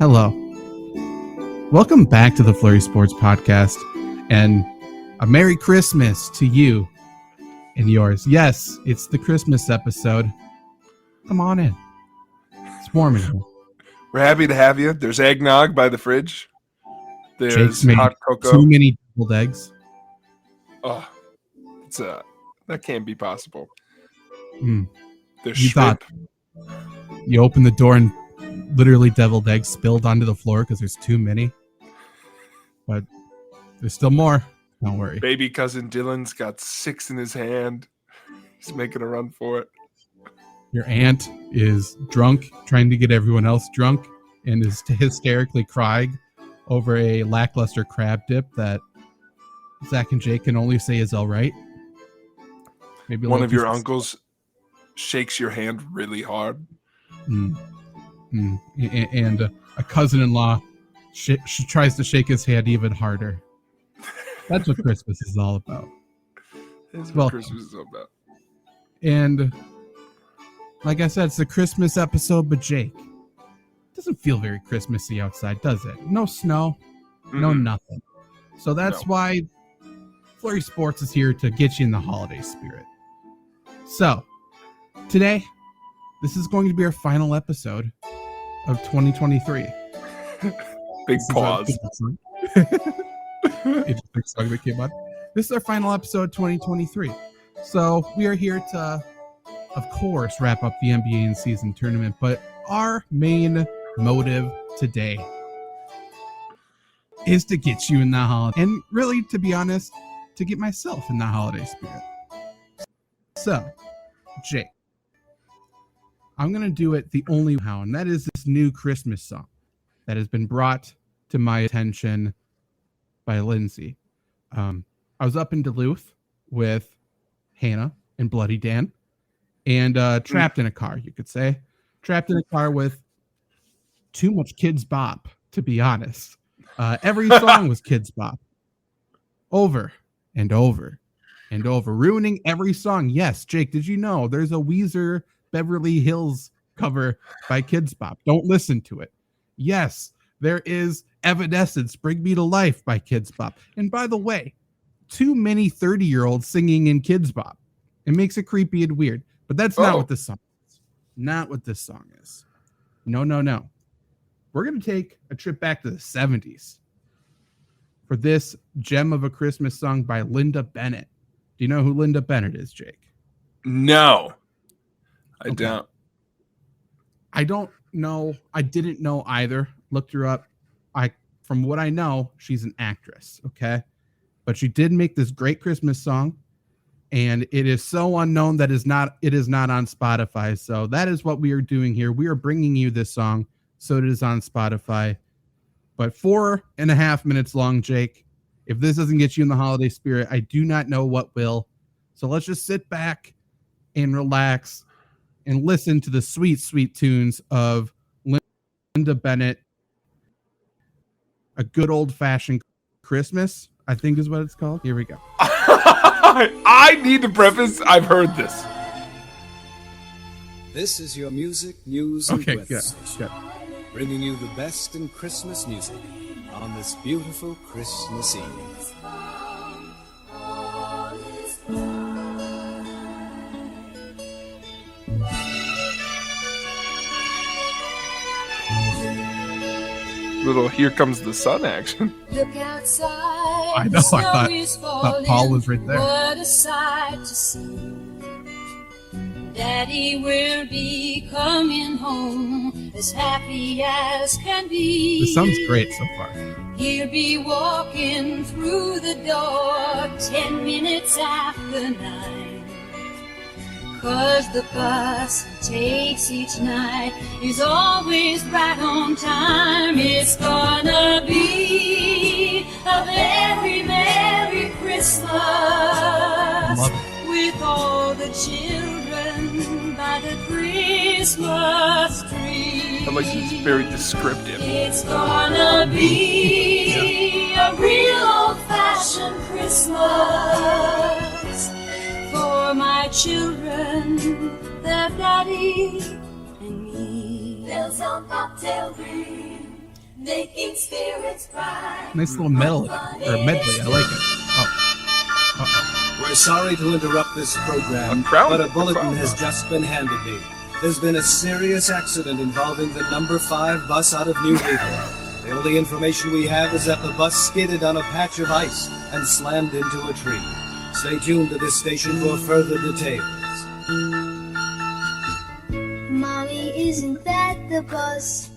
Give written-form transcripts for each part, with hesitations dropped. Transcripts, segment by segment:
Hello. Welcome back to the Flurry Sports Podcast, and a Merry Christmas to you and yours. Yes, it's the Christmas episode. Come on in. It's warm in here. We're happy to have you. There's eggnog by the fridge. There's Jake's made hot cocoa. too many deviled eggs. Oh, that can't be possible. There's You shrimp. You open the door and literally deviled eggs spilled onto the floor because there's too many. But there's still more. Don't worry. Baby cousin Dylan's got 6 in his hand. He's making a run for it. Your aunt is drunk, trying to get everyone else drunk, and is hysterically crying over a lackluster crab dip that Zach and Jake can only say is all right. Maybe one of your uncles shakes your hand really hard. And a cousin-in-law she tries to shake his hand even harder. That's what Christmas is all about. That's what Christmas is all about. And like I said, it's a Christmas episode, but Jake, it doesn't feel very Christmassy outside, does it? No snow, no nothing. So that's why Flurry Sports is here to get you in the holiday spirit. So today, this is going to be our final episode of 2023. Big pause. It's a big song that came on. This is our final episode 2023. So we are here to, of course, wrap up the NBA in-season tournament, but our main motive today is to get you in the holiday, and really, to be honest, to get myself in the holiday spirit. So, Jake, I'm going to do it the only how, and that is this new Christmas song that has been brought to my attention by Lindsay. I was up in Duluth with Hannah and Bloody Dan, and trapped in a car, you could say. Trapped in a car with too much Kids Bop, to be honest. Every song was Kids Bop. Over and over and over. Ruining every song. Yes, Jake, did you know there's a Weezer Beverly Hills cover by Kids Bop? Don't listen to it. Yes, there is Evanescence, Bring Me to Life by Kids Bop. And by the way, too many 30-year-olds singing in Kids Bop. It makes it creepy and weird. But that's not what this song is. Not what this song is. No. We're going to take a trip back to the 70s for this gem of a Christmas song by Linda Bennett. Do you know who Linda Bennett is, Jake? No, I don't. I don't know. I didn't know either. Looked her up. From what I know, she's an actress, okay? But she did make this great Christmas song, and it is so unknown that it is not on Spotify. So that is what we are doing here. We are bringing you this song, so it is on Spotify. But 4.5 minutes long, Jake. If this doesn't get you in the holiday spirit, I do not know what will. So let's just sit back and relax and listen to the sweet, sweet tunes of Linda Bennett. A good old-fashioned Christmas, I think is what it's called. Here we go. I need to preface, I've heard this. This is your music, news, and weather good. station, bringing you the best in Christmas music on this beautiful Christmas Eve. Little Here Comes the Sun action. Look outside. I know. I thought Paul was right there. What a sight to see. Daddy will be coming home as happy as can be. This sounds great so far. He'll be walking through the door 10 minutes after 9. 'Cause the bus he takes each night is always right on time. It's gonna be a very Merry Christmas with all the children by the Christmas tree. I like it's very descriptive. It's gonna be a real old-fashioned Christmas for my children, their daddy, and me. Bells on bobtail ring, making spirits bright. Nice little medley. I like it. Oh. We're sorry to interrupt this program, A crown? but a bulletin A crown. has just been handed me. There's been a serious accident involving the number 5 bus out of New Haven. The only information we have is that the bus skidded on a patch of ice and slammed into a tree. Stay tuned to this station for further details. Mommy, isn't that the bus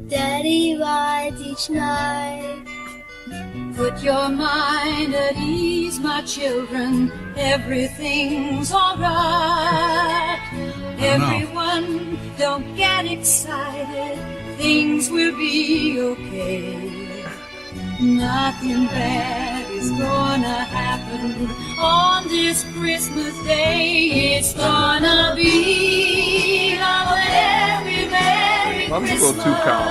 Daddy rides each night? Put your mind at ease, my children. Everything's alright. Everyone, don't get excited. Things will be okay. Nothing bad is gonna happen on this Christmas Day. It's gonna be a very, very Mom's a Christmas. little too calm.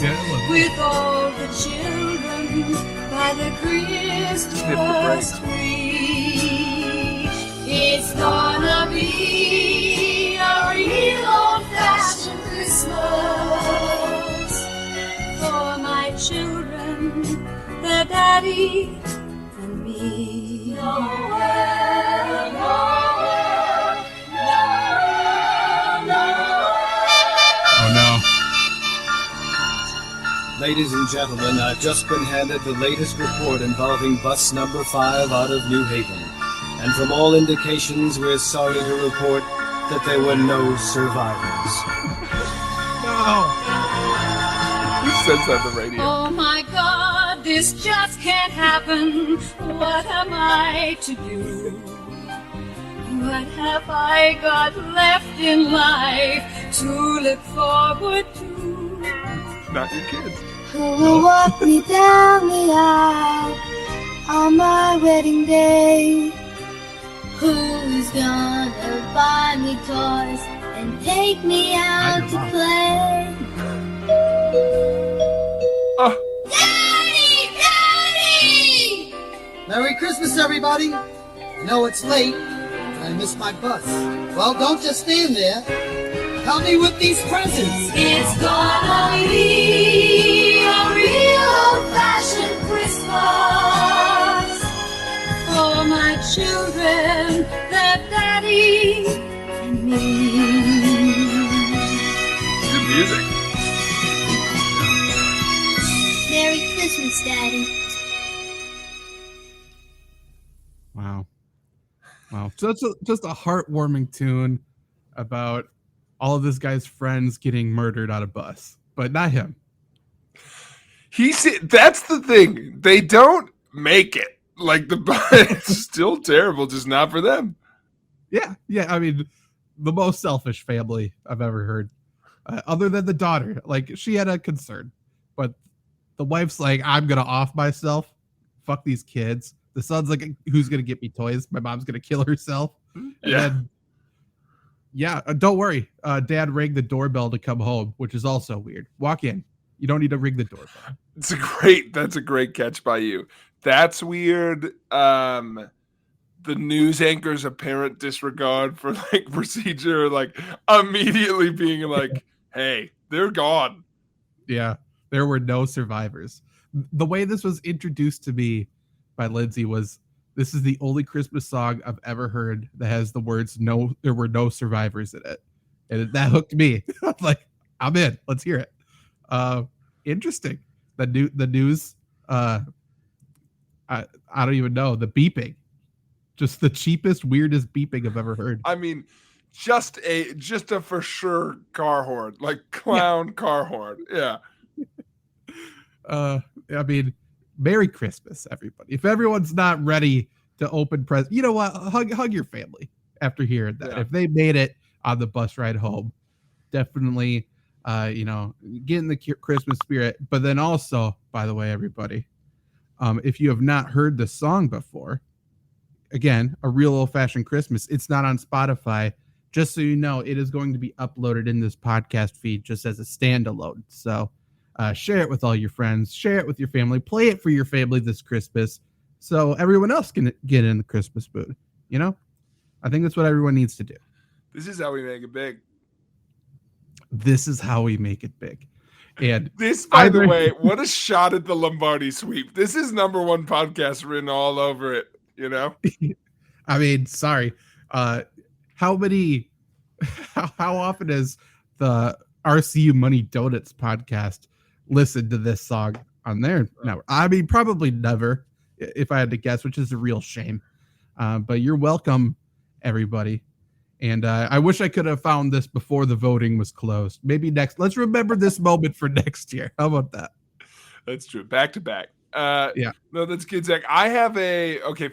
Yeah, With all the children by the Christmas tree. It's gonna be a real old-fashioned Christmas for my children, their daddy, and me. Noel, Noel, Noel, Noel. Oh no. Ladies and gentlemen, I've just been handed the latest report involving bus number 5 out of New Haven. And from all indications, we're sorry to report that there were no survivors. No. Who says that on the radio? Oh my God, this just can't happen. What am I to do? What have I got left in life to look forward to? Not your kids. Who will walk me down the aisle on my wedding day? Who's gonna buy me toys and take me out to play? Oh, Daddy! Daddy! Merry Christmas, everybody! I know it's late, and I missed my bus. Well, don't just stand there. Help me with these presents. It's gonna be a real old-fashioned Christmas for my children, their daddy, and me. good music. Merry Christmas, Daddy. Wow. So that's just a heartwarming tune about all of this guy's friends getting murdered on a bus, but not him. That's the thing. They don't make it. Like it's still terrible, just not for them. Yeah. I mean, the most selfish family I've ever heard, other than the daughter. Like, she had a concern, but the wife's like, I'm gonna off myself. Fuck these kids. The son's like, who's gonna get me toys? My mom's gonna kill herself. And then, don't worry. Dad rang the doorbell to come home, which is also weird. Walk in. You don't need to ring the doorbell. That's a great catch by you. That's weird. The news anchor's apparent disregard for like procedure, like immediately being like, hey, they're gone. Yeah, there were no survivors. The way this was introduced to me by Lindsay was, this is the only Christmas song I've ever heard that has the words "no," there were no survivors in it, and that hooked me. I'm like, I'm in. Let's hear it. Interesting. The news. I don't even know the beeping. Just the cheapest, weirdest beeping I've ever heard. I mean, just a for sure car horn, like clown car horn. Yeah. I mean, Merry Christmas, everybody. If everyone's not ready to open presents, you know what? Hug your family after hearing that. Yeah. If they made it on the bus ride home, definitely, get in the Christmas spirit. But then also, by the way, everybody, if you have not heard the song before, again, A Real Old-Fashioned Christmas, it's not on Spotify. Just so you know, it is going to be uploaded in this podcast feed just as a standalone. So share it with all your friends, share it with your family, play it for your family this Christmas so everyone else can get in the Christmas mood. You know, I think that's what everyone needs to do. This is how we make it big. This is how we make it big. And This, by the either- way, what a shot at the Lombardi sweep. This is number one podcast written all over it, you know? I mean, sorry. How many, how often has the RCU Money Donuts podcast listened to this song on their network? I mean, probably never, if I had to guess, which is a real shame. But you're welcome, everybody. And I wish I could have found this before the voting was closed. Maybe let's remember this moment for next year. How about that? That's true. Back to back. Yeah. No, that's good, Zach. I have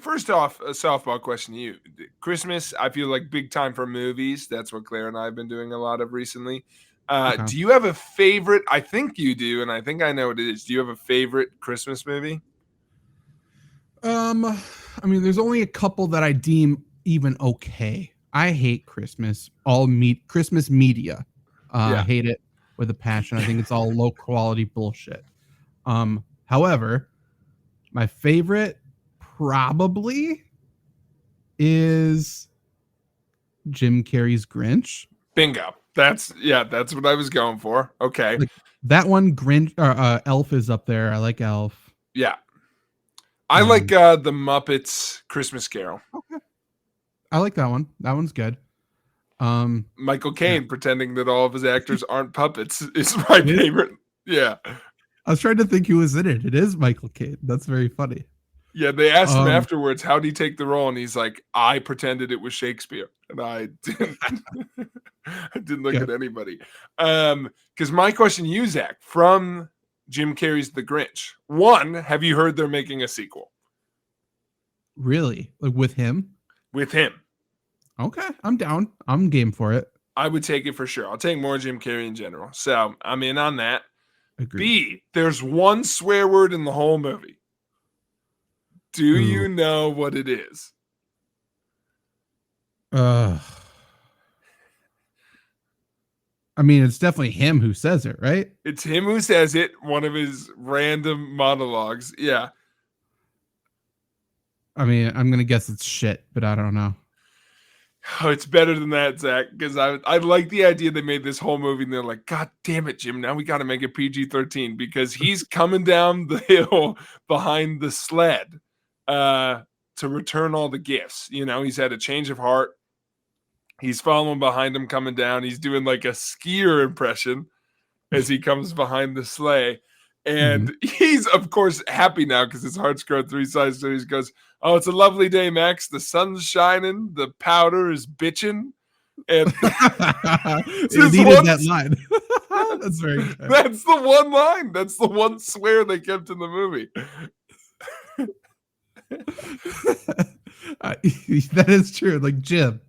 first off, a softball question to you. Christmas, I feel like big time for movies. That's what Claire and I have been doing a lot of recently. Okay. Do you have a favorite? I think you do, and I think I know what it is. Do you have a favorite Christmas movie? I mean, there's only a couple that I deem even okay. I hate Christmas. Christmas media. I hate it with a passion. I think it's all low quality bullshit. However, my favorite probably is Jim Carrey's Grinch. Bingo. That's what I was going for. Okay. Like, that one, Grinch, Elf is up there. I like Elf. Yeah. I like the Muppets Christmas Carol. Okay. I like that one. That one's good. Michael Caine pretending that all of his actors aren't puppets is my favorite. Yeah. I was trying to think who was in it. It is Michael Caine. That's very funny. Yeah, they asked him afterwards, how'd he take the role? And he's like, I pretended it was Shakespeare. And I didn't look at anybody. Because my question to you, Zach, from Jim Carrey's The Grinch. One, have you heard they're making a sequel? Really? Like with him? With him. Okay, I'm down. I'm game for it. I would take it for sure. I'll take more Jim Carrey in general. So I'm in on that. Agreed. B, there's one swear word in the whole movie. Do you know what it is? I mean, it's definitely him who says it, right? It's him who says it. One of his random monologues. Yeah. I mean, I'm going to guess it's shit, but I don't know. Oh, it's better than that, Zach, because I like the idea they made this whole movie and they're like, God damn it, Jim, now we got to make it PG-13 because he's coming down the hill behind the sled to return all the gifts. You know, he's had a change of heart. He's following behind him coming down. He's doing like a skier impression as he comes behind the sleigh. And he's, of course, happy now because his heart's grown 3 sizes. So he goes, oh, it's a lovely day, Max. The sun's shining. The powder is bitchin'. And you needed that line. That's very good. That's the one line. That's the one swear they kept in the movie. That is true. Like, Jim,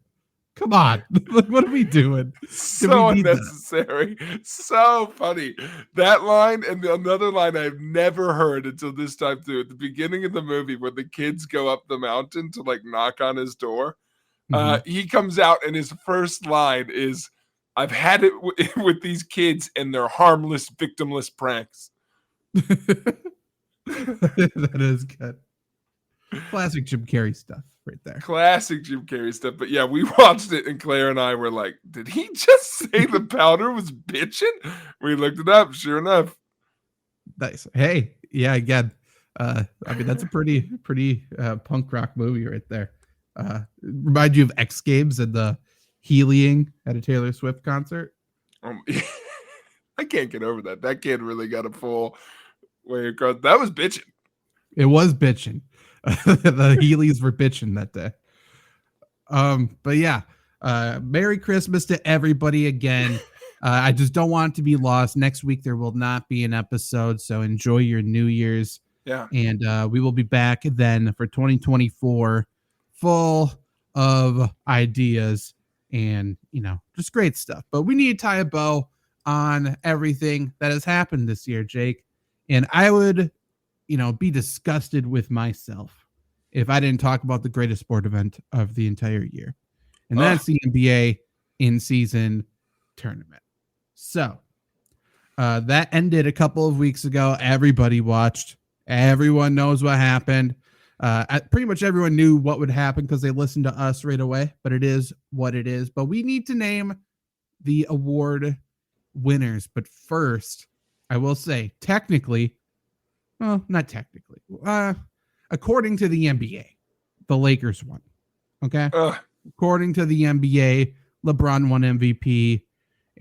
come on. What are we doing? So unnecessary. So funny. That line and another line I've never heard until this time too. At the beginning of the movie when the kids go up the mountain to like knock on his door, he comes out and his first line is, I've had it with these kids and their harmless, victimless pranks. That is good. Classic Jim Carrey stuff right there. Classic Jim Carrey stuff. But yeah, we watched it and Claire and I were like, did he just say the powder was bitching? We looked it up. Sure enough. Nice. Hey, yeah, again. I mean, that's a pretty punk rock movie right there. Remind you of X Games and the Healing at a Taylor Swift concert. I can't get over that. That kid really got a full way across. That was bitching. It was bitching. The Heelys were bitching that day. But yeah, Merry Christmas to everybody again. I just don't want it to be lost. Next week there will not be an episode, so enjoy your New Year's. Yeah. And we will be back then for 2024, full of ideas and, you know, just great stuff. But we need to tie a bow on everything that has happened this year, Jake. And I would, you know, be disgusted with myself if I didn't talk about the greatest sport event of the entire year. And that's the NBA in-season tournament. So that ended a couple of weeks ago. Everybody watched. Everyone knows what happened. Pretty much everyone knew what would happen because they listened to us right away, but it is what it is. But we need to name the award winners. But first, I will say, technically, well, not technically. According to the NBA, the Lakers won. Okay? According to the NBA, LeBron won MVP.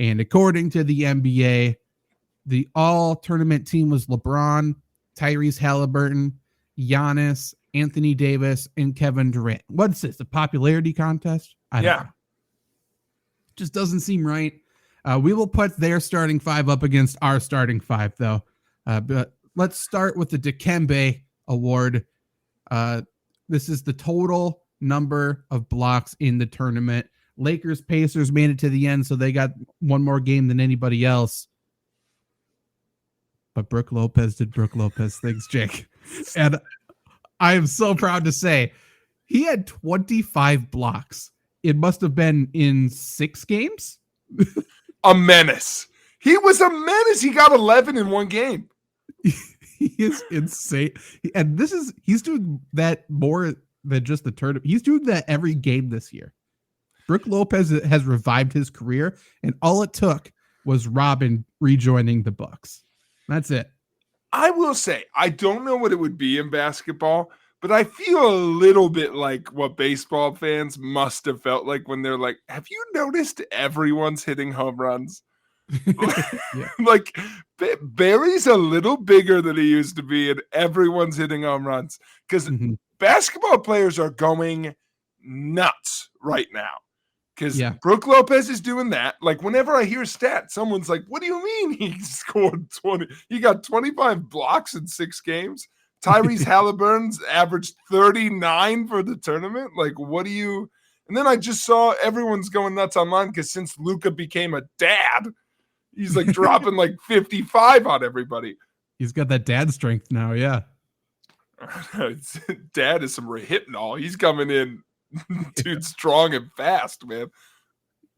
And according to the NBA, the all-tournament team was LeBron, Tyrese Halliburton, Giannis, Anthony Davis, and Kevin Durant. What's this, a popularity contest? I don't know. Just doesn't seem right. We will put their starting five up against our starting five, though. But let's start with the Dikembe Award. This is the total number of blocks in the tournament. Lakers, Pacers made it to the end, so they got one more game than anybody else. But Brook Lopez did Brook Lopez things, Jake. And I am so proud to say he had 25 blocks. It must have been in 6 games. A menace. He was a menace. He got 11 in one game. He is insane. And he's doing that more than just the tournament. He's doing that every game this year. Brook Lopez has revived his career, and all it took was Robin rejoining the Bucks. That's it. I will say, I don't know what it would be in basketball, but I feel a little bit like what baseball fans must have felt like when they're like, have you noticed everyone's hitting home runs? Yeah. Like, Barry's a little bigger than he used to be, and everyone's hitting home runs because basketball players are going nuts right now. Because Brook Lopez is doing that. Like, whenever I hear stats, someone's like, what do you mean he scored 20? He got 25 blocks in 6 games. Tyrese Halliburton's averaged 39 for the tournament. Like, what do you... And then I just saw everyone's going nuts online because since Luka became a dad, he's like dropping like 55 on everybody. He's got that dad strength now, yeah. Dad is some Rehypnol. He's coming in. Dude, strong and fast, man.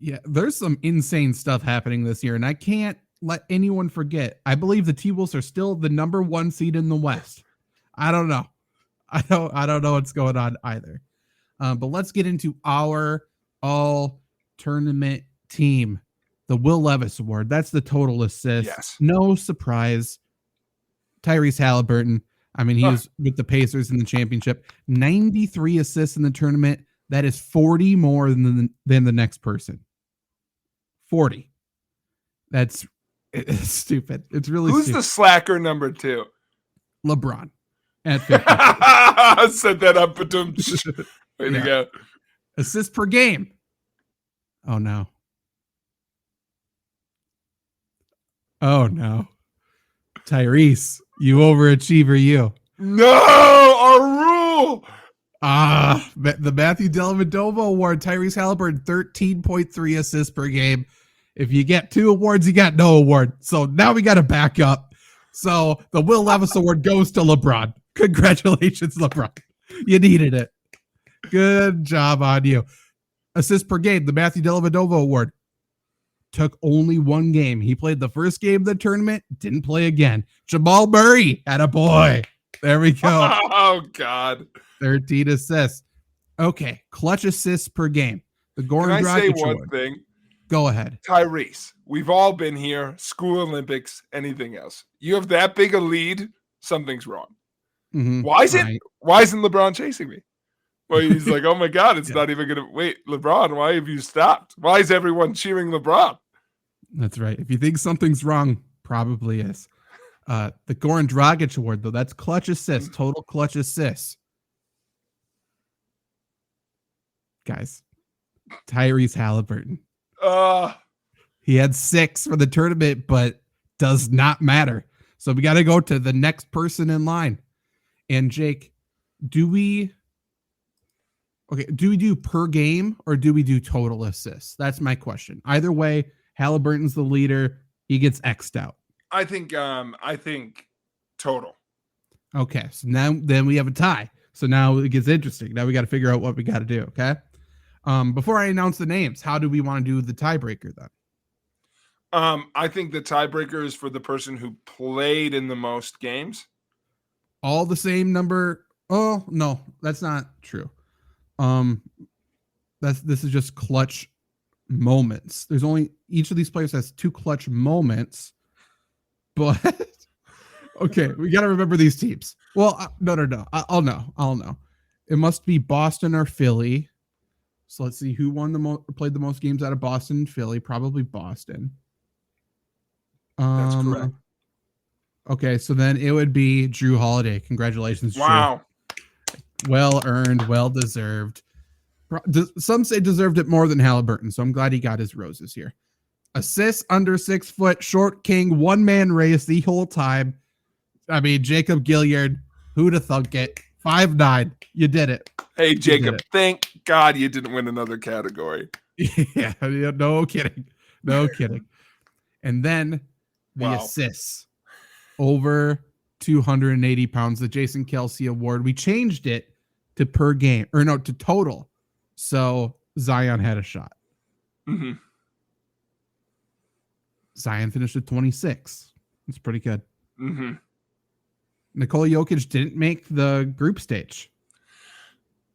Yeah, there's some insane stuff happening this year, and I can't let anyone forget. I believe the T-Wolves are still the number 1 seed in the West. I don't know. I don't know what's going on either. But let's get into our all-tournament team, the Will Levis Award. That's the total assists. Yes. No surprise. Tyrese Halliburton. I mean, he was with the Pacers in the championship. 93 assists in the tournament. That is 40 more than the next person. 40. It's stupid. It's really Who's stupid. the slacker number 2? LeBron at 50. Set that up. Way to go. Assists per game. Oh, no. Oh, no. Tyrese, you overachiever, you. No, our rule. The Matthew Dellavedova Award, Tyrese Halliburton, 13.3 assists per game. If you get 2 awards, you got no award. So now we got to back up. So the Will Levis Award goes to LeBron. Congratulations, LeBron. You needed it. Good job on you. Assists per game, the Matthew Dellavedova Award. Took only 1 game. He played the first game of the tournament, didn't play again. Jamal Murray, attaboy. There we go. Oh, God. 13 assists. Okay, clutch assists per game. The Goran Can I say Dragic one Award. thing? Go ahead. Tyrese, we've all been here, School Olympics, anything else. You have that big a lead, something's wrong. Mm-hmm. Why isn't LeBron chasing me? Well, he's like, oh my God, it's not even going to wait. LeBron, why have you stopped? Why is everyone cheering LeBron? That's right. If you think something's wrong, probably is. The Goran Dragic Award, though, that's clutch assists, total clutch assists. Guys, Tyrese Halliburton. He had 6 for the tournament, but does not matter. So we got to go to the next person in line. And Jake, do we do per game or do we do total assists? That's my question. Either way, Halliburton's the leader. He gets X'd out. I think total. Okay, so then we have a tie. So now it gets interesting. Now we got to figure out what we got to do. Okay. Before I announce the names, how do we want to do the tiebreaker then? I think the tiebreaker is for the person who played in the most games. All the same number. Oh no, that's not true. This is just clutch moments. There's only each of these players has 2 clutch moments, But okay, we got to remember these teams. Well, no. I'll know. It must be Boston or Philly. So let's see who played the most games out of Boston and Philly. Probably Boston. That's correct. Okay, so then it would be Drew Holiday. Congratulations, Wow. Drew. Well earned, well deserved. Some say deserved it more than Halliburton, so I'm glad he got his roses here. Assists under 6 foot, short king, one man race the whole time. I mean, Jacob Gilliard, who'd have thunk it? 5'9". You did it. Hey, Jacob, thank God you didn't win another category. Yeah, no kidding. No kidding. And then the assists over 280 pounds, the Jason Kelsey Award. We changed it to per game, or no, to total. So Zion had a shot. Mm-hmm. Zion finished at 26. It's pretty good. Mm-hmm. Nikola Jokic didn't make the group stage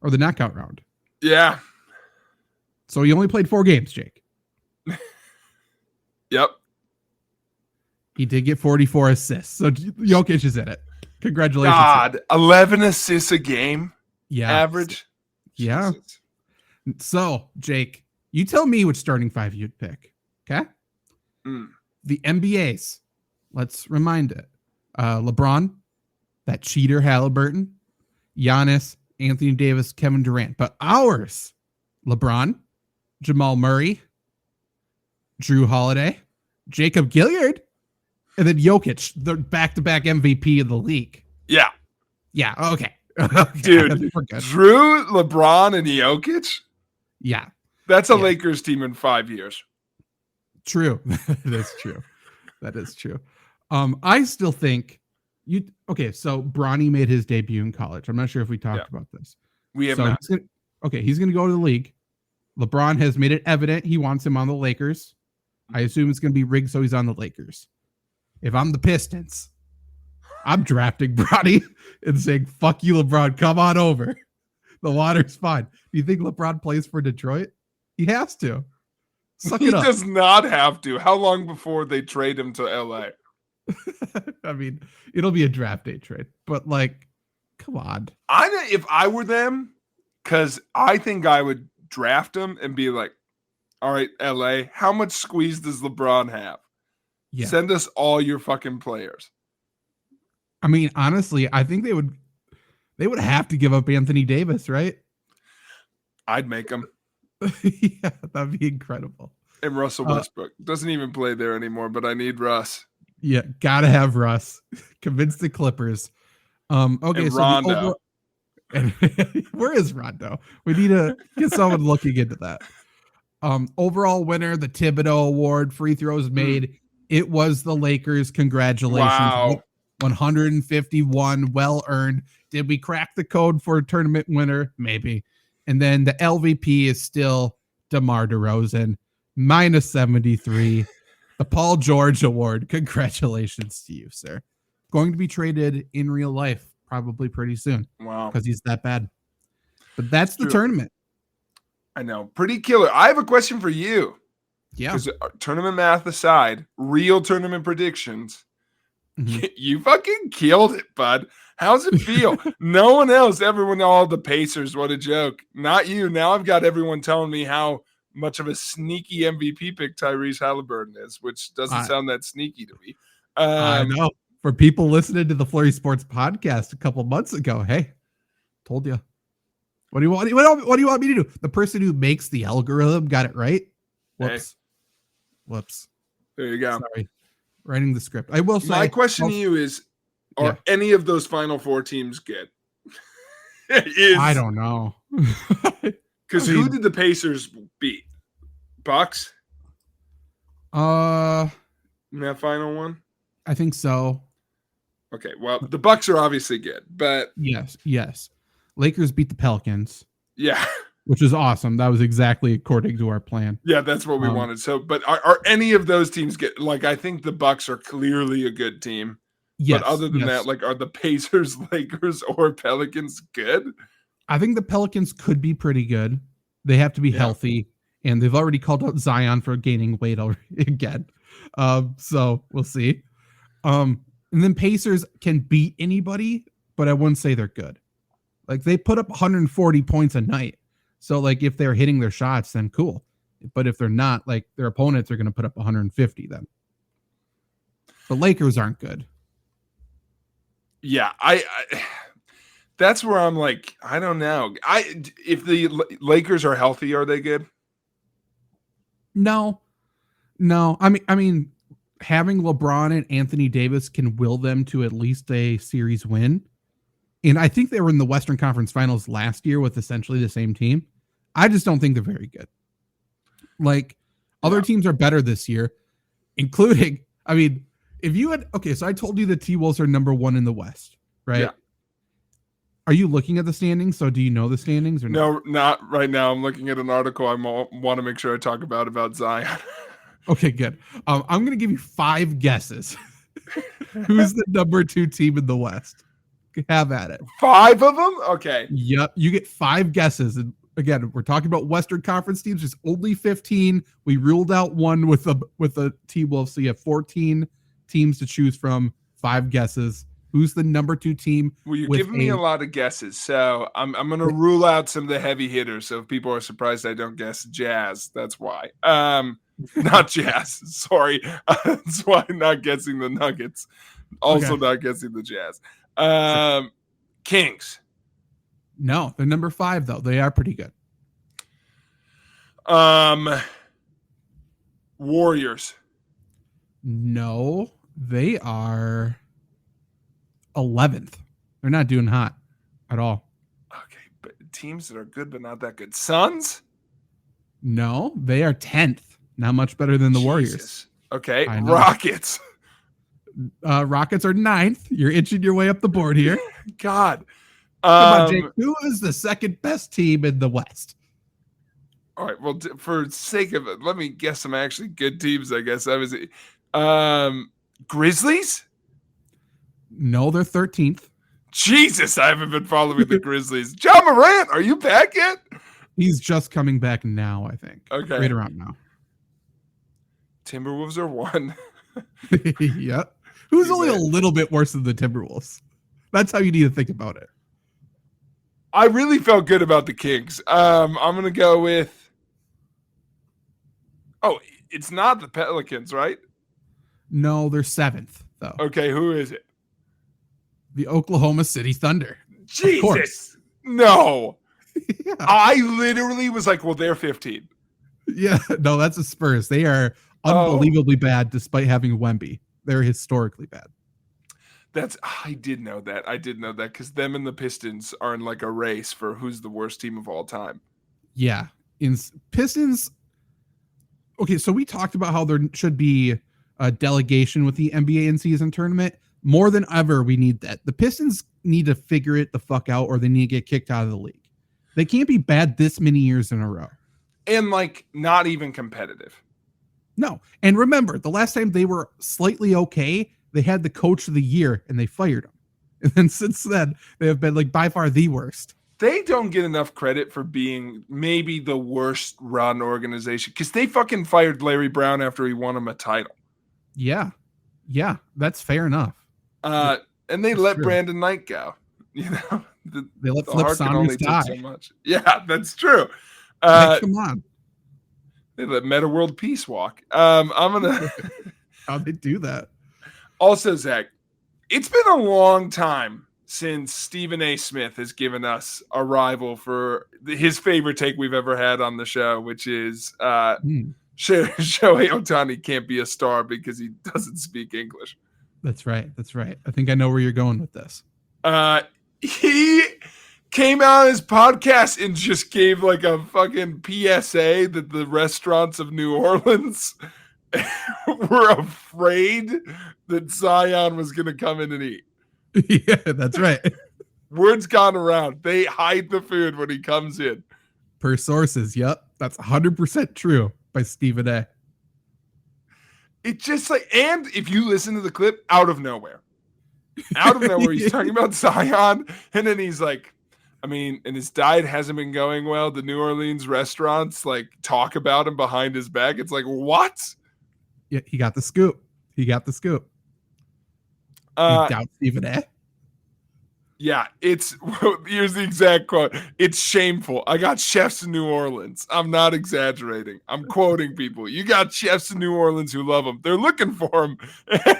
or the knockout round. Yeah. So he only played 4 games, Jake. Yep. He did get 44 assists. So Jokic is in it. Congratulations. God, 11 assists a game? Yeah. Average? Yeah. Jesus. So, Jake, you tell me which starting 5 you'd pick. Okay? The NBA's. Let's remind it. LeBron, that cheater Halliburton, Giannis, Anthony Davis, Kevin Durant. But ours, LeBron, Jamal Murray, Drew Holiday, Jacob Gilliard, and then Jokic, the back-to-back MVP of the league. Yeah. Yeah, okay. Dude, Drew, LeBron, and Jokic? Yeah. That's a Lakers team in 5 years. True. That's true. That is true. I still think so Bronny made his debut in college. I'm not sure if we talked about this. We have not. He's going to go to the league. LeBron has made it evident he wants him on the Lakers. I assume it's going to be rigged so he's on the Lakers. If I'm the Pistons, I'm drafting Bronny and saying, fuck you, LeBron, come on over. The water's fine. Do you think LeBron plays for Detroit? He has to. Suck it up. He does not have to. How long before they trade him to LA? I mean, it'll be a draft day trade, but like, come on. If I were them, because I think I would draft him and be like, all right, LA, how much squeeze does LeBron have? Yeah. Send us all your fucking players. I mean, honestly, I think they would have to give up Anthony Davis, right? I'd make him. Yeah, that'd be incredible. And Russell Westbrook doesn't even play there anymore, but I need Russ. Yeah, gotta have Russ. Convince the Clippers. Okay, and so Rondo. Where is Rondo? We need to get someone looking into that. Overall winner, the Thibodeau Award, free throws made. It was the Lakers. Congratulations. Wow. 151, well earned. Did we crack the code for a tournament winner? Maybe. And then the LVP is still DeMar DeRozan, minus 73. The Paul George Award. Congratulations to you, sir. Going to be traded in real life probably pretty soon. Wow. Because he's that bad. But that's the tournament. I know. Pretty killer. I have a question for you. Yeah. Because tournament math aside, real tournament predictions. You fucking killed it, bud. How's it feel? No one else ever went all the Pacers. What a joke. Not you. Now I've got everyone telling me how much of a sneaky MVP pick Tyrese Halliburton is, which doesn't sound that sneaky to me. I know. For people listening to the Flurry Sports podcast a couple months ago, hey, told you. What do you want? What do you want me to do? The person who makes the algorithm got it right. Whoops. Hey. Whoops. There you go. Sorry. Writing the script. I will say. My question to you is, are any of those Final Four teams good? I don't know. Because who did the Pacers beat? Bucks? In that final one? I think so. Okay, well, the Bucks are obviously good, but yes. Lakers beat the Pelicans. Yeah. Which is awesome. That was exactly according to our plan. Yeah, that's what we wanted. So, but are any of those teams good? Like, I think the Bucks are clearly a good team. Yes. But other than that, like, are the Pacers, Lakers, or Pelicans good? I think the Pelicans could be pretty good. They have to be healthy, and they've already called out Zion for gaining weight again. So we'll see. And then Pacers can beat anybody, but I wouldn't say they're good. Like they put up 140 points a night. So like if they're hitting their shots, then cool. But if they're not, like their opponents are going to put up 150 then. The Lakers aren't good. Yeah, I that's where I'm like, I don't know. If the Lakers are healthy, are they good? No. I mean, having LeBron and Anthony Davis can will them to at least a series win. And I think they were in the Western Conference Finals last year with essentially the same team. I just don't think they're very good. Like other teams are better this year, including, I mean, if you had, okay, so I told you the T-Wolves are number 1 in the West, right? Yeah. Are you looking at the standings? So do you know the standings or no? No, not right now. I'm looking at an article I want to make sure I talk about Zion. Okay, good. I'm going to give you 5 guesses. Who's the number 2 team in the West? Have at it. 5 of them? Okay. Yep. You get 5 guesses. And again, we're talking about Western Conference teams. There's only 15. We ruled out one with the T-Wolves. So you have 14 teams to choose from. 5 guesses. Who's the number 2 team? Well, you're giving me a lot of guesses, so I'm going to rule out some of the heavy hitters. So if people are surprised I don't guess Jazz, that's why. Not Jazz. Sorry, that's why I'm not guessing the Nuggets. Also, not guessing the Jazz. Kings. No, they're number 5 though. They are pretty good. Warriors. No, they are 11th. They're not doing hot at all. Okay, but teams that are good but not that good. Suns? No, they are 10th. Not much better than the Warriors. Okay, Rockets. Rockets are 9th. You're inching your way up the board here. God. Come on, Jake. Who is the second best team in the West? All right, well, for sake of it, let me guess some actually good teams, I guess. I was Grizzlies? No, they're 13th. Jesus, I haven't been following the Grizzlies. John Morant, are you back yet? He's just coming back now, I think. Okay. Right around now. Timberwolves are 1. Yep. Who's only a little bit worse than the Timberwolves? That's how you need to think about it. I really felt good about the Kings. I'm going to go with... Oh, it's not the Pelicans, right? No, they're 7th, though. Okay, who is it? The Oklahoma City Thunder. Jesus. No. Yeah. I literally was like, well, they're 15. Yeah, no, that's the Spurs. They are unbelievably bad despite having Wemby. They're historically bad. I did know that because them and the Pistons are in like a race for who's the worst team of all time. Yeah. In Pistons. Okay, so we talked about how there should be a delegation with the NBA in-season tournament. More than ever, we need that. The Pistons need to figure it the fuck out or they need to get kicked out of the league. They can't be bad this many years in a row. And like not even competitive. No. And remember, the last time they were slightly okay, they had the coach of the year and they fired him. And then since then, they have been like by far the worst. They don't get enough credit for being maybe the worst run organization because they fucking fired Larry Brown after he won him a title. Yeah. Yeah. That's fair enough. And they let Brandon Knight go. You know, they let Flip Saunders die. So much. Yeah, that's true. Come on. They let Meta World Peace walk. I'm gonna. How'd they do that? Also, Zach, it's been a long time since Stephen A. Smith has given us a rival for his favorite take we've ever had on the show, which is Shohei Ohtani can't be a star because he doesn't speak English. That's right. That's right. I think I know where you're going with this. He came out on his podcast and just gave like a fucking PSA that the restaurants of New Orleans were afraid that Zion was going to come in and eat. Yeah, that's right. Word's gone around. They hide the food when he comes in. Per sources, yep. That's 100% true by Stephen A. It's just like, and if you listen to the clip, out of nowhere, he's talking about Zion, and then he's like, I mean, and his diet hasn't been going well. The New Orleans restaurants like talk about him behind his back. It's like, what? Yeah, he got the scoop. You doubt Stephen A? Yeah, it's here's the exact quote. It's shameful. I got chefs in New Orleans. I'm not exaggerating. I'm quoting people. You got chefs in New Orleans who love him. They're looking for him.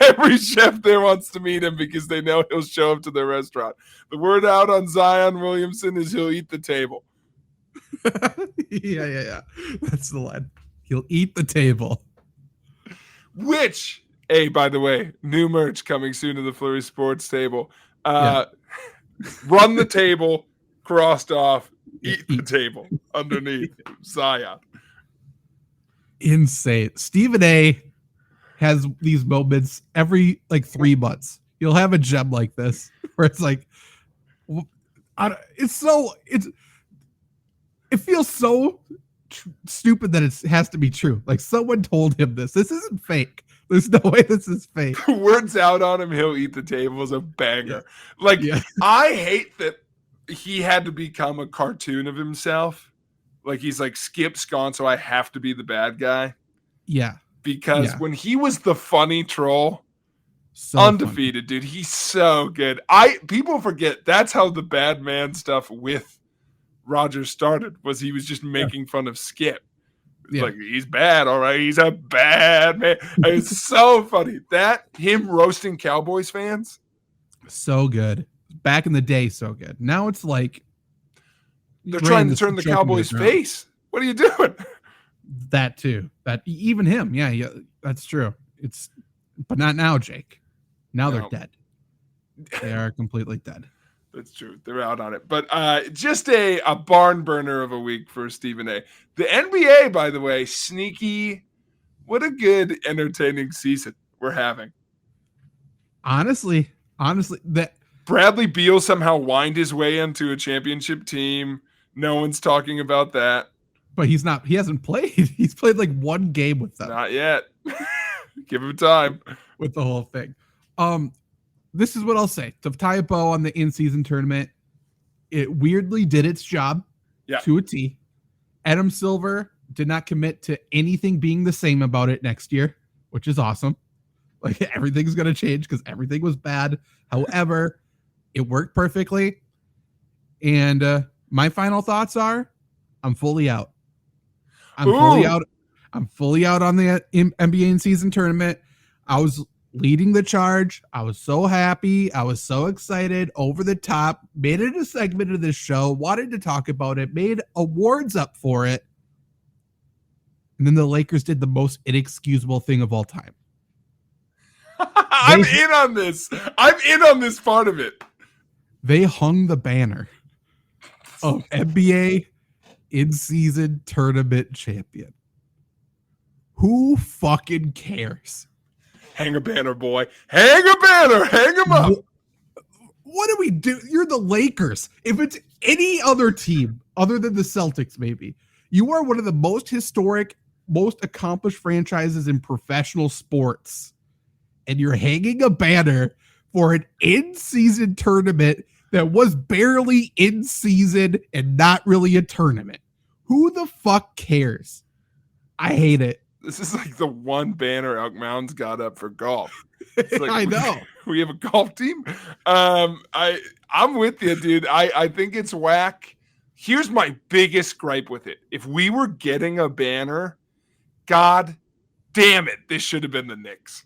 Every chef there wants to meet him because they know he'll show up to their restaurant. The word out on Zion Williamson is he'll eat the table. Yeah. That's the line. He'll eat the table. Which, hey, by the way, new merch coming soon to the Flurry Sports table. Run the table, crossed off, eat the table underneath Zion. Insane. Stephen A has these moments every like 3 months. You'll have a gem like this where it's like, it feels so stupid that it has to be true. Like someone told him this. This isn't fake. There's no way this is fake. Words out on him, he'll eat the table is a banger. I hate that he had to become a cartoon of himself. Like he's like Skip's gone, so I have to be the bad guy. Yeah. Because when he was the funny troll, so undefeated, dude. He's so good. People forget that's how the bad man stuff with Rogers started, was he was just making fun of Skip. Yeah. Like, he's bad, all right. He's a bad man. It's so funny. Him roasting Cowboys fans. So good. Back in the day, so good. Now it's like they're trying to turn the Cowboys' face. What are you doing? That too. That even him. Yeah, that's true. But not now, Jake. Now they're dead. They are completely dead. That's true. They're out on it. But just a barn burner of a week for Stephen A. The NBA, by the way, sneaky. What a good, entertaining season we're having. Honestly, that Bradley Beal somehow whined his way into a championship team. No one's talking about that. But he hasn't played. He's played like 1 game with them. Not yet. Give him time. With the whole thing. This is what I'll say. To tie a bow on the in-season tournament, it weirdly did its job to a T. Adam Silver did not commit to anything being the same about it next year, which is awesome. Like everything's going to change because everything was bad. However, it worked perfectly. And my final thoughts are, I'm fully out. I'm fully out on the NBA in-season tournament. I was leading the charge. I was so happy. I was so excited, over the top, made it a segment of this show, wanted to talk about it, made awards up for it. And then the Lakers did the most inexcusable thing of all time. I'm in on this. I'm in on this part of it. They hung the banner of NBA in-season tournament champion. Who fucking cares? Hang a banner, boy. Hang a banner. Hang them up. What do we do? You're the Lakers. If it's any other team other than the Celtics, maybe, you are one of the most historic, most accomplished franchises in professional sports. And you're hanging a banner for an in-season tournament that was barely in season and not really a tournament. Who the fuck cares? I hate it. This is like the one banner Elk Mountain's got up for golf. Like, I know. We have a golf team. I'm with you, dude. I think it's whack. Here's my biggest gripe with it. If we were getting a banner, God damn it, this should have been the Knicks.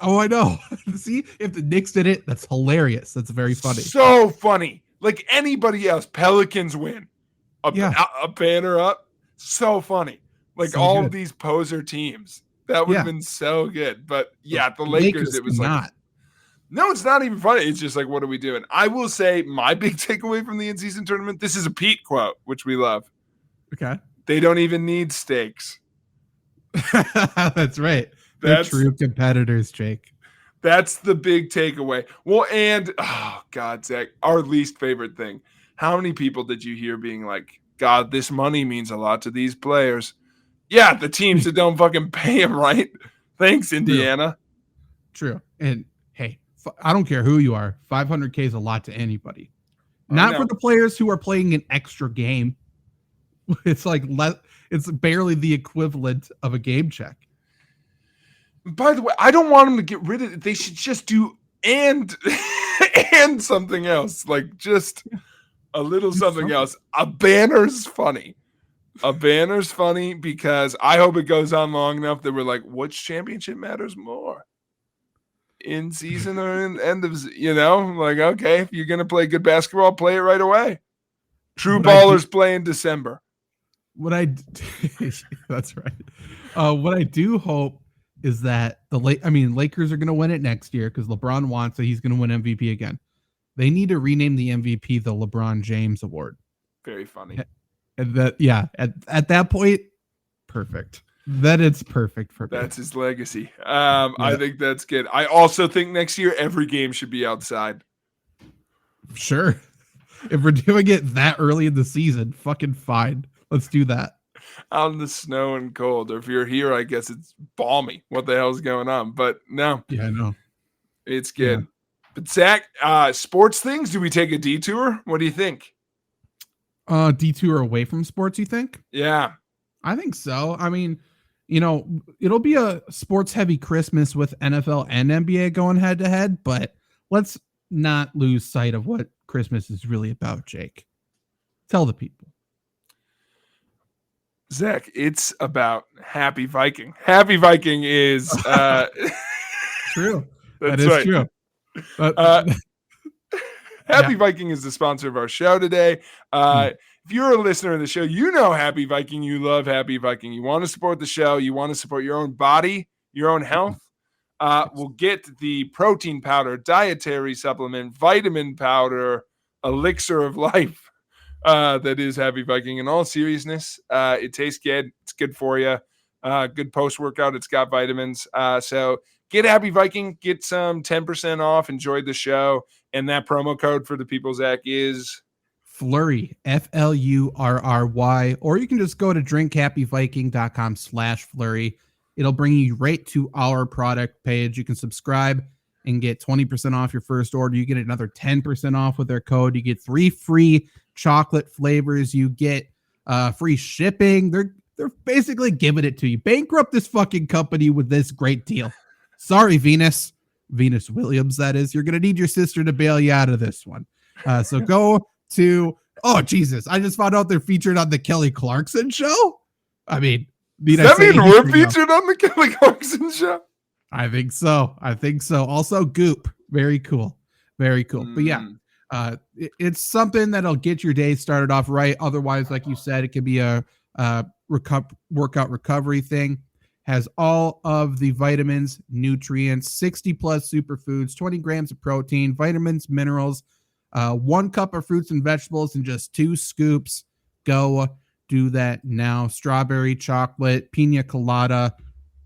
Oh, I know. See, if the Knicks did it, that's hilarious. That's very funny. So funny. Like anybody else, Pelicans win. A banner up. So funny. Like so all of these poser teams. That would have been so good. But yeah, the Lakers it was like, no, it's not even funny. It's just like, what are we doing? I will say my big takeaway from the in-season tournament, this is a Pete quote, which we love. Okay. They don't even need stakes. That's right. They're true competitors, Jake. That's the big takeaway. Well, and, oh, God, Zach, our least favorite thing. How many people did you hear being like, God, this money means a lot to these players? Yeah, the teams that don't fucking pay them, right? Thanks, Indiana. True. And, hey, I don't care who you are. 500K is a lot to anybody. Not for the players who are playing an extra game. It's like it's barely the equivalent of a game check. By the way, I don't want them to get rid of it. They should just do and and something else, like just a little something else. A banner's funny. A banner's funny because I hope it goes on long enough that we're like, which championship matters more? In season or in end of, like, okay, if you're going to play good basketball, play it right away. True ballers play in December. That's right. What I do hope is that Lakers are going to win it next year because LeBron wants it. He's going to win MVP again. They need to rename the MVP the LeBron James Award. Very funny. And at that point, perfect. That it's perfect for me. That's his legacy. I think that's good. I also think next year every game should be outside. Sure. If we're doing it that early in the season, fucking fine. Let's do that. Out in the snow and cold. Or if you're here, I guess it's balmy. What the hell's going on? But no. Yeah, I know. It's good. Yeah. But Zach, sports things, do we take a detour? What do you think? Detour away from sports, you think? Yeah. I think so. I mean, it'll be a sports heavy Christmas with NFL and NBA going head to head, but let's not lose sight of what Christmas is really about, Jake. Tell the people. Zach, it's about Happy Viking. Happy Viking is true. That's right. True. Happy Viking is the sponsor of our show today. If you're a listener of the show, you know Happy Viking. You love Happy Viking. You want to support the show. You want to support your own body, your own health. We'll get the protein powder, dietary supplement, vitamin powder, elixir of life that is Happy Viking. In all seriousness, it tastes good. It's good for you. Good post-workout. It's got vitamins. So get Happy Viking. Get some 10% off. Enjoy the show. And that promo code for the people, Zach, is Flurry, Flurry, or you can just go to drinkhappyviking.com/flurry. It'll bring you right to our product page. You can subscribe and get 20% off your first order. You get another 10% off with their code. You get 3 free chocolate flavors. You get free shipping. They're basically giving it to you. Bankrupt this fucking company with this great deal. Sorry, Venus Williams, that is. You're going to need your sister to bail you out of this one. So go to, oh, Jesus. I just found out they're featured on the Kelly Clarkson show. I mean, does that mean we're featured on the Kelly Clarkson show? I think so. Also, Goop. Very cool. But yeah, it's something that'll get your day started off right. Otherwise, like you said, it could be a workout recovery thing. Has all of the vitamins, nutrients, 60 plus superfoods, 20 grams of protein, vitamins, minerals, 1 cup of fruits and vegetables, and just 2 scoops. Go do that now. Strawberry, chocolate, pina colada,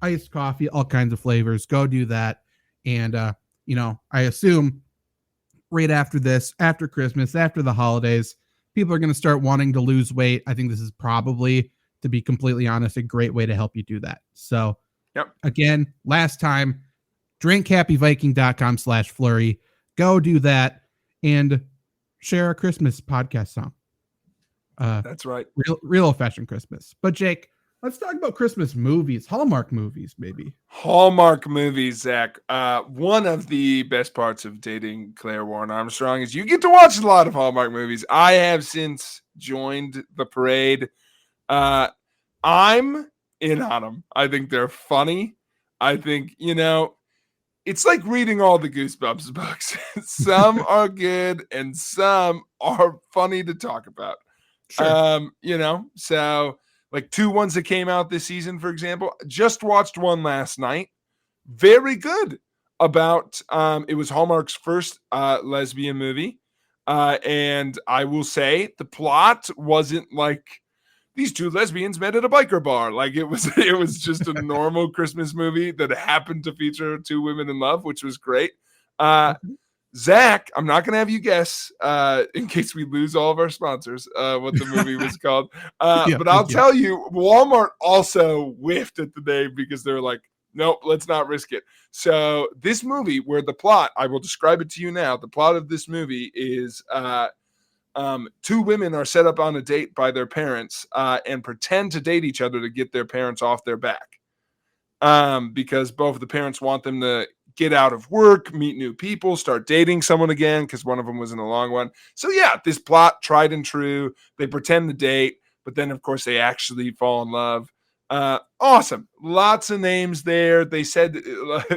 iced coffee, all kinds of flavors. Go do that. And, I assume right after this, after Christmas, after the holidays, people are going to start wanting to lose weight. I think this is probably, to be completely honest, a great way to help you do that. So, Again, last time, drinkhappyviking.com/flurry. Go do that and share a Christmas podcast song. That's right. Real old-fashioned Christmas. But Jake, let's talk about Christmas movies. Hallmark movies, maybe. Hallmark movies, Zach. One of the best parts of dating Claire Warren Armstrong is you get to watch a lot of Hallmark movies. I have since joined the parade. I'm in on them. I think they're funny. I think, it's like reading all the Goosebumps books. Some are good and some are funny to talk about. Sure. So like 2 ones that came out this season, for example, just watched one last night. Very good about, it was Hallmark's first lesbian movie. And I will say the plot wasn't like these 2 lesbians met at a biker bar. Like it was just a normal Christmas movie that happened to feature 2 women in love, which was great. Zach, I'm not going to have you guess in case we lose all of our sponsors what the movie was called. But I'll tell you, Walmart also whiffed at the name because they're like, nope, let's not risk it. So this movie where the plot, I will describe it to you now. The plot of this movie is 2 women are set up on a date by their parents and pretend to date each other to get their parents off their back because both of the parents want them to get out of work, meet new people, start dating someone again because one of them was in a long one. So yeah, this plot, tried and true. They pretend to date, but then of course they actually fall in love. Awesome. Lots of names there. They said,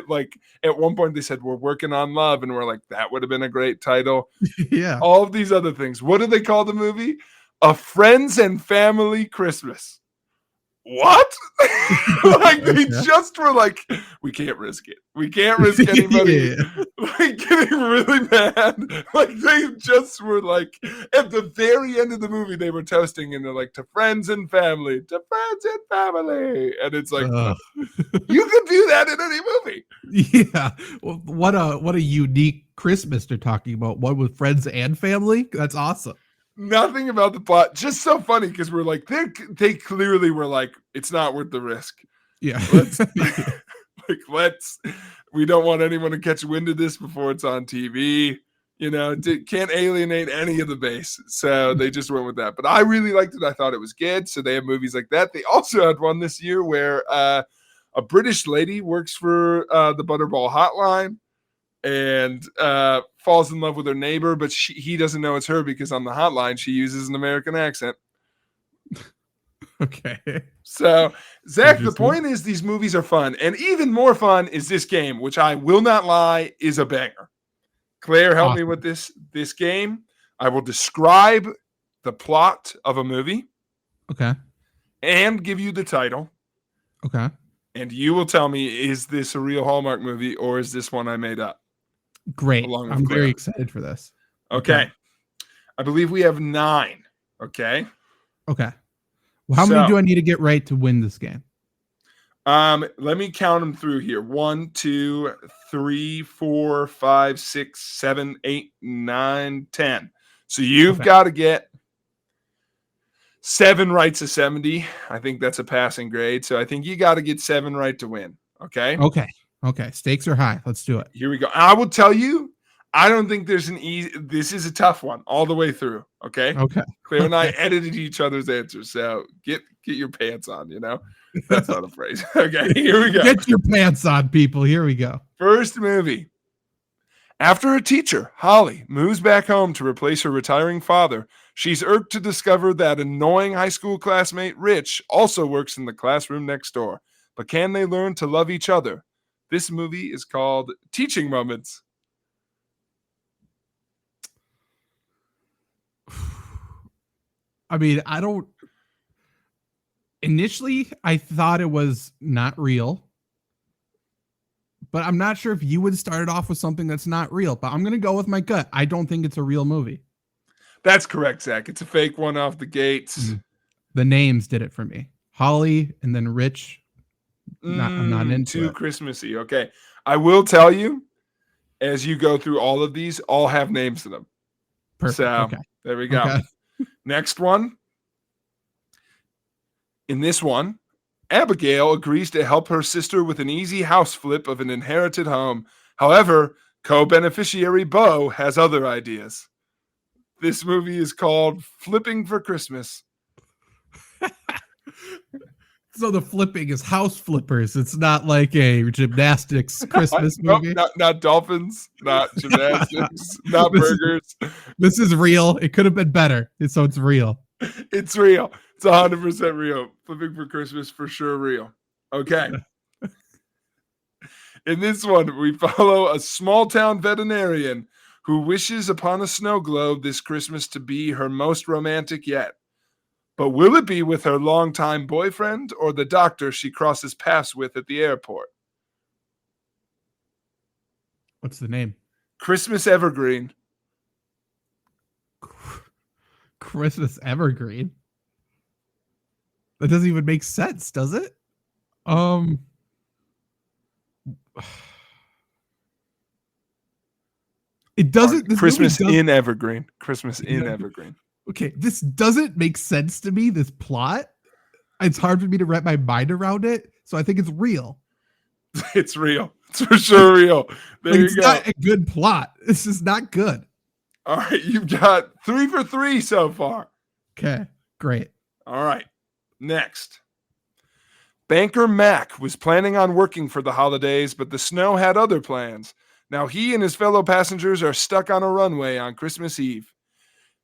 like, at one point they said, we're working on love. And we're like, that would have been a great title. Yeah. All of these other things. What do they call the movie? A Friends and Family Christmas. What? Like, they just were like, we can't risk it. We can't risk anybody like getting really mad. Like, they just were like, at the very end of the movie, they were toasting and they're like, to friends and family, to friends and family. And it's like, you could do that in any movie. Yeah. Well, what a unique Christmas they're talking about. One with friends and family. That's awesome. Nothing about the plot. Just so funny because we're like, they clearly were like, it's not worth the risk. Yeah. We don't want anyone to catch wind of this before it's on TV. You know, can't alienate any of the base. So they just went with that. But I really liked it. I thought it was good. So they have movies like that. They also had one this year where a British lady works for the Butterball Hotline and falls in love with her neighbor, but he doesn't know it's her because on the hotline she uses an American accent. Okay. So, Zach, the point is these movies are fun. And even more fun is this game, which I will not lie is a banger. Claire, help me with this game. I will describe the plot of a movie. Okay. And give you the title. Okay. And you will tell me, is this a real Hallmark movie or is this one I made up? Great. I'm very excited for this. Okay. I believe we have 9. Okay. Okay. Well, how many do I need to get right to win this game? Let me count them through here. 1, 2, 3, 4, 5, 6, 7, 8, 9, 10. So you've got to get 7 rights of 70. I think that's a passing grade. So I think you got to get 7 right to win. Okay. Okay. Stakes are high. Let's do it. Here we go. I will tell you, I don't think there's an easy. This is a tough one all the way through. Okay. Claire and I edited each other's answers. So get your pants on, you know? That's not a phrase. Okay. Here we go. Get your pants on, people. Here we go. First movie. After her teacher, Holly, moves back home to replace her retiring father, she's irked to discover that annoying high school classmate Rich also works in the classroom next door. But can they learn to love each other? This movie is called Teaching Moments. I mean, initially I thought it was not real, but I'm not sure if you would start it off with something that's not real, but I'm going to go with my gut. I don't think it's a real movie. That's correct, Zach. It's a fake one off the gates. The names did it for me. Holly and then Rich. I'm not into too it. Christmassy. Okay. I will tell you, as you go through all of these, all have names to them. Perfect. So there we go. Okay. Next one. In this one, Abigail agrees to help her sister with an easy house flip of an inherited home. However, co-beneficiary Bo has other ideas. This movie is called Flipping for Christmas. So the flipping is house flippers. It's not like a gymnastics Christmas movie. Not dolphins, not gymnastics, not burgers. This is real. It could have been better. So it's real. It's real. It's 100% real. Flipping for Christmas for sure real. Okay. In this one, we follow a small town veterinarian who wishes upon a snow globe this Christmas to be her most romantic yet. But will it be with her longtime boyfriend or the doctor she crosses paths with at the airport? What's the name? Christmas Evergreen. Christmas Evergreen? That doesn't even make sense, does it? It doesn't. Christmas in Evergreen. Christmas in Evergreen. Okay, this doesn't make sense to me, this plot. It's hard for me to wrap my mind around it, so I think it's real. It's real. It's for sure real. There you go. It's not a good plot. This is not good. All right, you've got 3 for 3 so far. Okay, great. All right, next. Banker Mac was planning on working for the holidays, but the snow had other plans. Now he and his fellow passengers are stuck on a runway on Christmas Eve.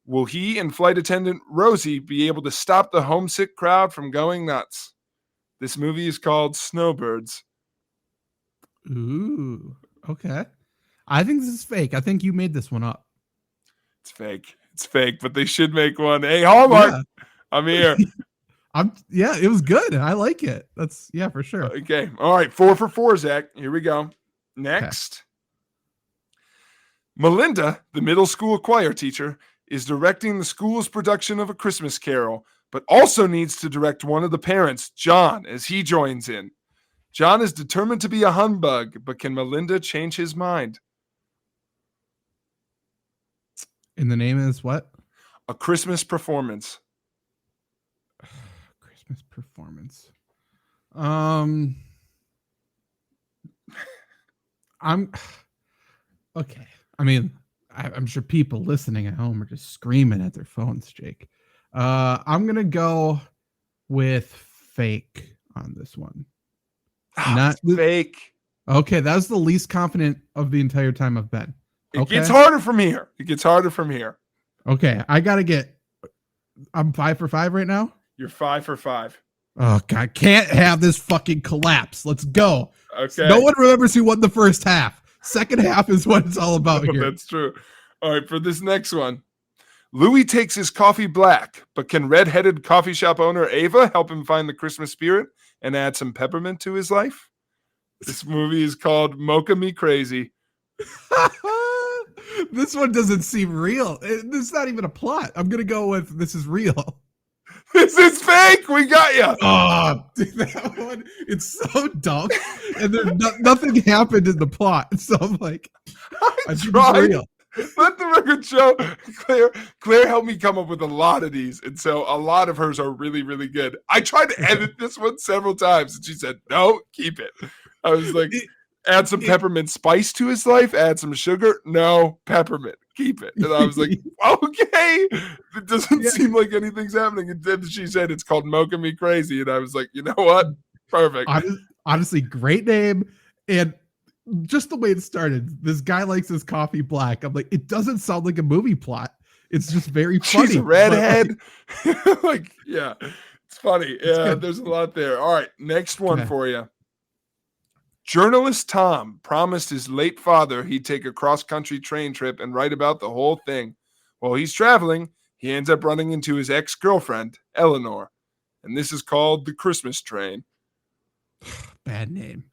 Will he and flight attendant Rosie be able to stop the homesick crowd from going nuts? This movie is called Snowbirds. Ooh, okay. I think this is fake. I think you made this one up. It's fake. It's fake, but they should make one. Hey, Hallmark, Yeah. I'm here. Yeah, it was good. I like it. That's for sure. Okay. All right. 4 for 4, Zach. Here we go. Next. Melinda, the middle school choir teacher, is directing the school's production of A Christmas Carol, but also needs to direct one of the parents, John, as he joins in. John is determined to be a humbug, but can Melinda change his mind? And the name is what? A Christmas Performance. Christmas Performance. I'm okay. I mean, I'm sure people listening at home are just screaming at their phones, Jake. I'm gonna go with fake on this one. Not fake. Okay, that's the least confident of the entire time I've been. It gets harder from here. Okay, I'm 5 for 5 right now. You're 5 for 5. Oh God, can't have this fucking collapse. Let's go. Okay. No one remembers who won the first half. Second half is what it's all about here. That's true. All right, for this next one. Louis takes his coffee black, but can red-headed coffee shop owner Ava help him find the Christmas spirit and add some peppermint to his life? This movie is called Mocha Me Crazy. This one doesn't seem real. This is not even a plot. I'm going to go with this is real. This is fake. We got you. Oh, dude, that one, it's so dumb. And there's nothing happened in the plot. So I'm like, I think it's real. Let the record show Claire helped me come up with a lot of these, and so a lot of hers are really, really good. I tried to edit this one several times, and she said, no, keep it. I was like, add some peppermint spice to his life, add some sugar. No, peppermint, keep it. And I was like, okay, it doesn't seem like anything's happening. And then she said it's called Mocha Me Crazy, and I was like, you know what? Perfect. Honestly, great name. And just the way it started, this guy likes his coffee black. I'm like, it doesn't sound like a movie plot. It's just very funny. She's a redhead. Like, yeah, it's funny. Yeah, there's a lot there. All right, next one for you. Journalist Tom promised his late father he'd take a cross-country train trip and write about the whole thing. While he's traveling, he ends up running into his ex-girlfriend, Eleanor. And this is called The Christmas Train. Bad name.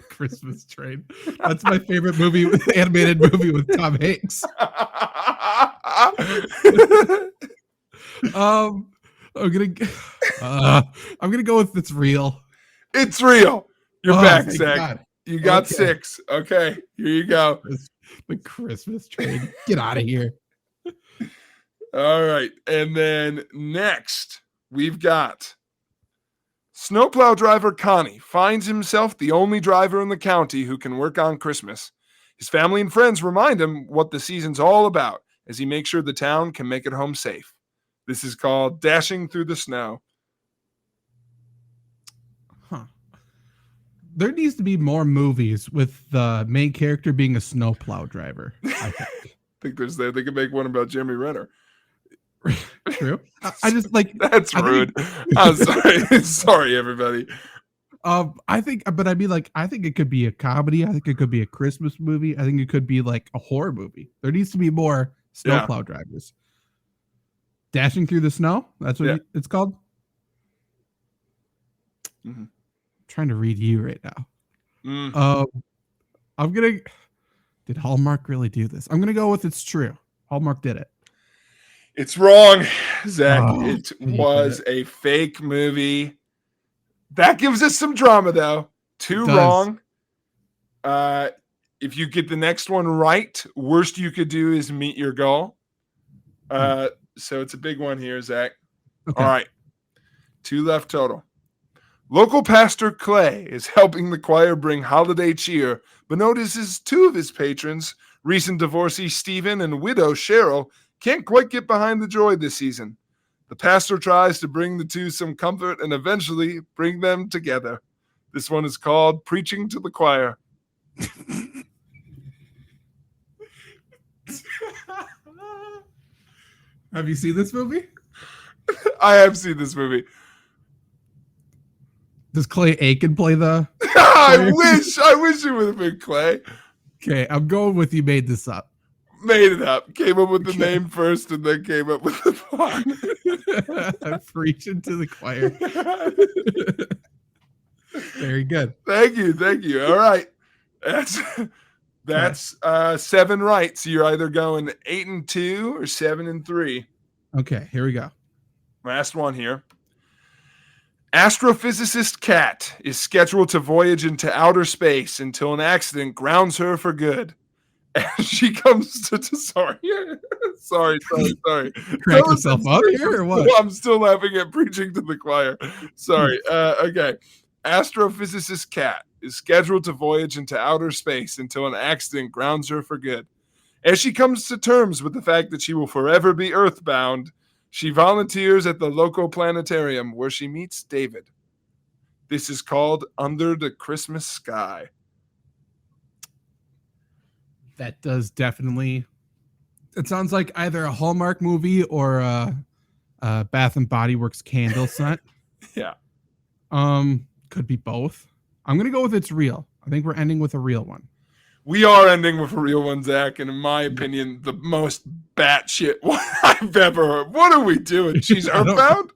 Christmas Train. That's my favorite movie, animated movie with Tom Hanks. I'm gonna go with it's real. It's real. You're back, Zach. God. You got 6. Okay, here you go. The Christmas Train. Get out of here. All right, and then next we've got snowplow driver Connie finds himself the only driver in the county who can work on Christmas. His family and friends remind him what the season's all about as he makes sure the town can make it home safe. This is called Dashing Through the Snow. There needs to be more movies with the main character being a snowplow driver. I think. They could make one about Jeremy Renner. True. I just like that's rude. I'm sorry. Sorry, everybody. I think it could be a comedy. I think it could be a Christmas movie. I think it could be like a horror movie. There needs to be more snowplow drivers. Dashing Through the Snow. That's what it's called. Mm-hmm. Trying to read you right now. Did Hallmark really do this? I'm gonna go with it's true. Hallmark did it. It's wrong, Zach. It was a fake movie. That gives us some drama, though. 2 wrong. If you get the next one right, worst you could do is meet your goal. So it's a big one here, Zach. Okay. All right. 2 left total. Local pastor Clay is helping the choir bring holiday cheer, but notices 2 of his patrons, recent divorcee Stephen and widow Cheryl, can't quite get behind the joy this season. The pastor tries to bring the two some comfort and eventually bring them together. This one is called Preaching to the Choir. Have you seen this movie? I have seen this movie. Does Clay Aiken play the? I wish it would have been Clay. Okay, I'm going with you made this up. Made it up. Came up with the name first and then came up with the plot. Preaching to the choir. Very good. Thank you. All right. That's 7 right. So you're either going 8-2 or 7-3. Okay, here we go. Last one here. Astrophysicist Kat is scheduled to voyage into outer space until an accident grounds her for good. And she comes to sorry. Crack yourself up here or what? I'm still laughing at Preaching to the Choir. Sorry. Okay. Astrophysicist Kat is scheduled to voyage into outer space until an accident grounds her for good. As she comes to terms with the fact that she will forever be earthbound, she volunteers at the local planetarium where she meets David. This is called Under the Christmas Sky. That does definitely. It sounds like either a Hallmark movie or a Bath and Body Works candle scent. Yeah. Could be both. I'm gonna go with it's real. I think we're ending with a real one. We are ending with a real one, Zach, and in my opinion, the most batshit one I've ever heard. What are we doing? She's earthbound?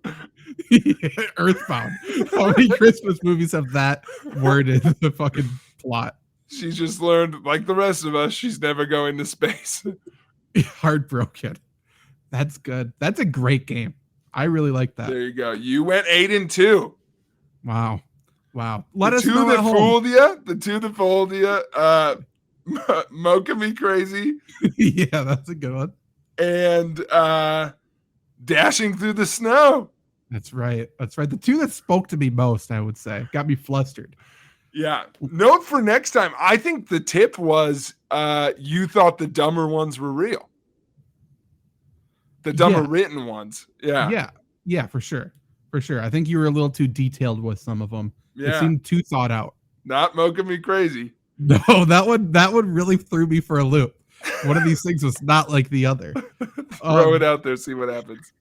Earthbound. How many Christmas movies have that word in the fucking plot? She's just learned, like the rest of us, she's never going to space. Heartbroken. That's good. That's a great game. I really like that. There you go. You went 8-2. Wow. Let us know. The two that fooled you. Mocha Me Crazy. Yeah, that's a good one. And Dashing Through the Snow. That's right. The two that spoke to me most, I would say, got me flustered. Yeah. Note for next time. I think the tip was you thought the dumber ones were real. The dumber written ones. Yeah. Yeah, for sure. I think you were a little too detailed with some of them. Yeah. It seemed too thought out. Not Mocha Me Crazy. No, that one really threw me for a loop. One of these things was not like the other. Throw it out there, see what happens.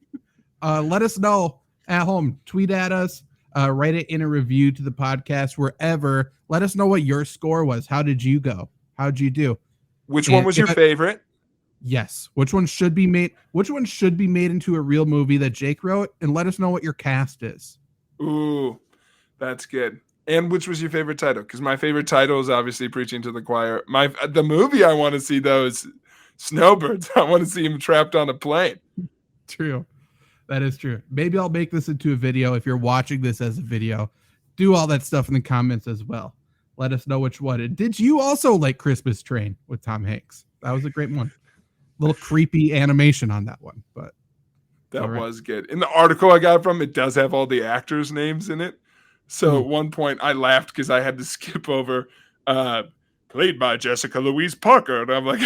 Let us know at home. Tweet at us. Write it in a review to the podcast, wherever. Let us know what your score was. How did you go? How'd you do? Which one was your favorite? Yes. Which one should be made into a real movie that Jake wrote? And let us know what your cast is. Ooh, that's good. And which was your favorite title? Because my favorite title is obviously Preaching to the Choir. The movie I want to see, though, is Snowbirds. I want to see him trapped on a plane. True. That is true. Maybe I'll make this into a video. If you're watching this as a video, do all that stuff in the comments as well. Let us know which one. And did you also like Christmas Train with Tom Hanks? That was a great one. Little creepy animation on that one, but that was good. In the article I got from it does have all the actors' names in it. So at one point I laughed because I had to skip over played by Jessica Louise Parker. And I'm like,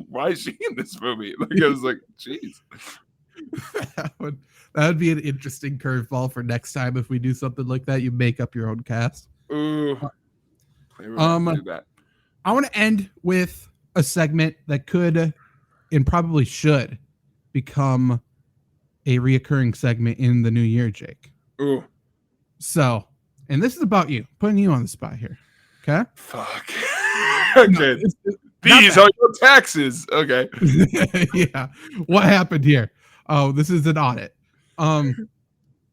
why is she in this movie? Like I was like, geez. that would be an interesting curveball for next time if we do something like that. You make up your own cast. Ooh. Do that. I want to end with a segment that could and probably should become a reoccurring segment in the new year, Jake. Ooh. So, and this is about you, putting you on the spot here. Okay. Fuck. Okay. These are your taxes. Okay. Yeah. What happened here? Oh, this is an audit. I'm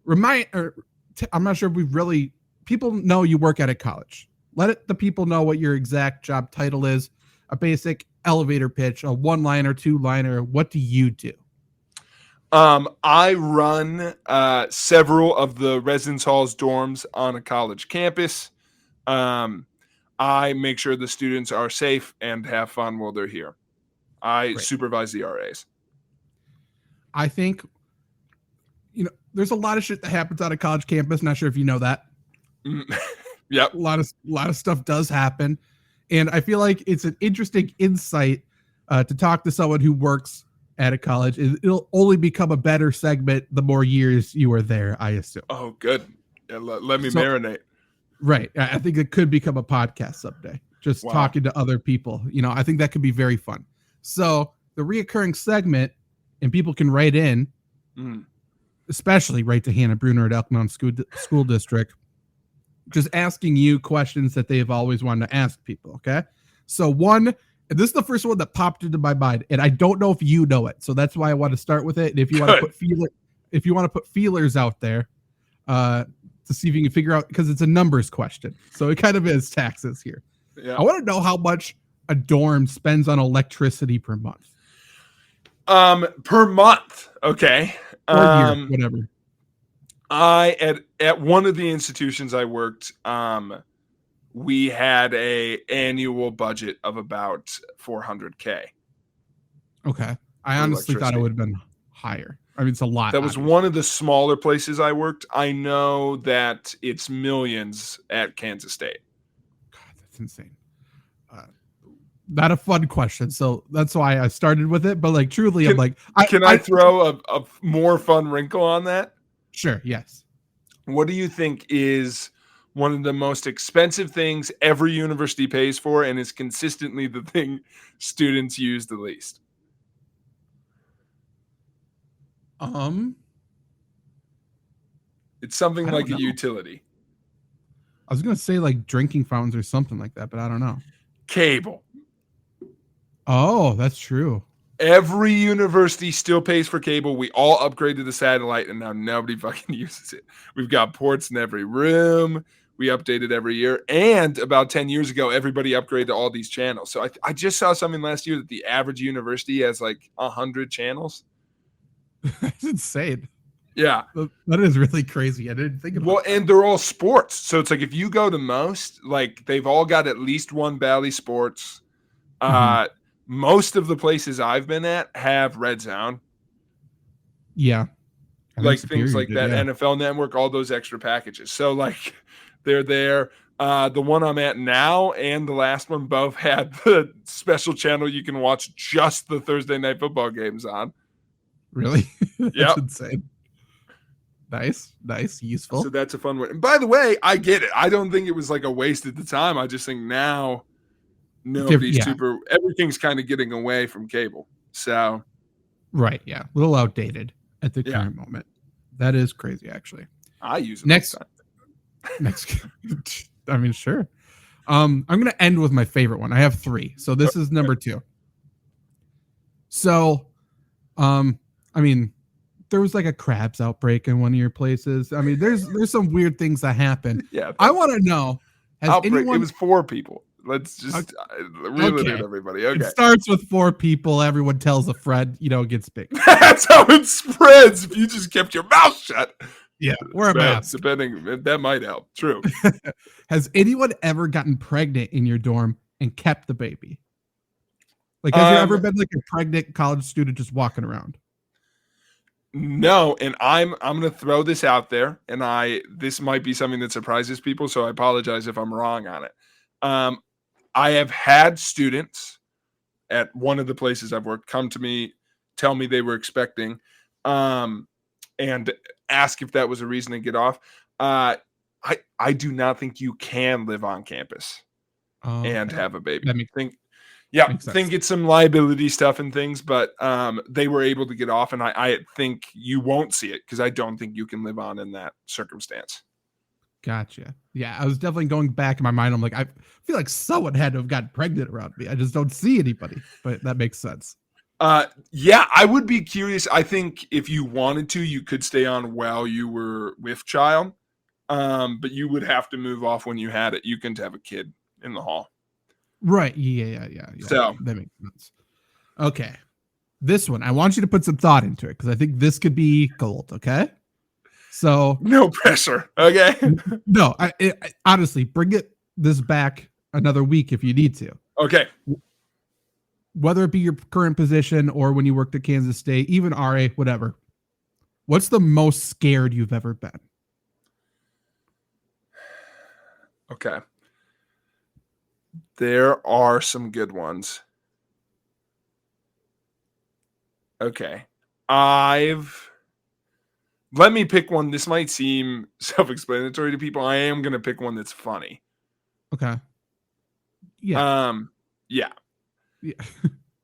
not sure if people know you work at a college. Let the people know what your exact job title is, a basic elevator pitch, a 1-liner, 2-liner. What do you do? I run several of the residence halls dorms on a college campus. I make sure the students are safe and have fun while they're here. I supervise the RAs. I think, there's a lot of shit that happens on a college campus. Not sure if you know that. Yep. A lot of stuff does happen. And I feel like it's an interesting insight to talk to someone who works at a college. It'll only become a better segment the more years you are there, I assume. Oh, good. Yeah, let me So- marinate. Right. I think it could become a podcast someday. Just Wow. talking to other people. I think that could be very fun. So the reoccurring segment, and people can write in, especially write to Hannah Bruner at Elkmont School District, just asking you questions that they have always wanted to ask people. Okay. So this is the first one that popped into my mind, and I don't know if you know it. So that's why I want to start with it. And if you want to put feelers out there, to see if you can figure out, because it's a numbers question. So it kind of is taxes here. Yeah. I want to know how much a dorm spends on electricity per month. Per month. Okay. Or year, whatever. At one of the institutions I worked, we had a annual budget of about $400K. Okay. I honestly thought it would have been higher. I mean, it's a lot. That was one of the smaller places I worked. I know that it's millions at Kansas State. God, that's insane. Not a fun question, so that's why I started with it. But like, truly, I'm like, can I throw a more fun wrinkle on that? Sure. Yes. What do you think is one of the most expensive things every university pays for, and is consistently the thing students use the least? It's something like a utility. I was gonna say like drinking fountains or something like that, but I don't know. Cable. Oh, that's true. Every university still pays for cable. We all upgraded to satellite, and now nobody fucking uses it. We've got ports in every room. We update it every year. And about 10 years ago, everybody upgraded to all these channels. So I just saw something last year that the average university has like 100 channels. That's insane. Yeah. That is really crazy. I didn't think about that. And they're all sports. So it's like if you go to most, like they've all got at least one Bally Sports. Most of the places I've been at have Red Zone. Yeah. Like things like that, yeah. NFL Network, all those extra packages. So like they're there. The one I'm at now and the last one both had the special channel you can watch just the Thursday night football games on. Really? That's Yep. insane. Nice, useful. So that's a fun one. And by the way, I get it. I don't think it was like a waste at the time. I just think now everything's kind of getting away from cable. So right, yeah. A little outdated at the current moment. That is crazy, actually. I use it next. I mean, sure. I'm gonna end with my favorite one. I have 3. So this is number 2. So I mean, there was like a crabs outbreak in one of your places. I mean, there's some weird things that happen. Yeah. I want to know, it was 4 people. Let's just reel it in, everybody. Okay. It starts with 4 people. Everyone tells a friend, it gets big. That's how it spreads. If you just kept your mouth shut. Yeah, wear a mask. Depending, that might help. True. Has anyone ever gotten pregnant in your dorm and kept the baby? Like, has there ever been like a pregnant college student just walking around? No, and I'm going to throw this out there, and this might be something that surprises people, so I apologize if I'm wrong on it. I have had students at one of the places I've worked come to me, tell me they were expecting, and ask if that was a reason to get off. I do not think you can live on campus and have a baby. Think it's some liability stuff and things, but they were able to get off, and I think you won't see it because I don't think you can live on in that circumstance. Gotcha. Yeah, I was definitely going back in my mind. I'm like, I feel like someone had to have gotten pregnant around me. I just don't see anybody, but that makes sense. Yeah, I would be curious. I think if you wanted to, you could stay on while you were with child, but you would have to move off when you had it. You couldn't have a kid in the hall. Right. Yeah. So that makes sense. Okay. This one, I want you to put some thought into it because I think this could be gold. Okay. So no pressure. Okay. No, I honestly bring this back another week if you need to. Okay. Whether it be your current position or when you worked at Kansas State, even RA, whatever. What's the most scared you've ever been? Okay. There are some good ones. Okay. Let me pick one. This might seem self-explanatory to people. I am going to pick one that's funny. Okay. Yeah. Yeah. Yeah.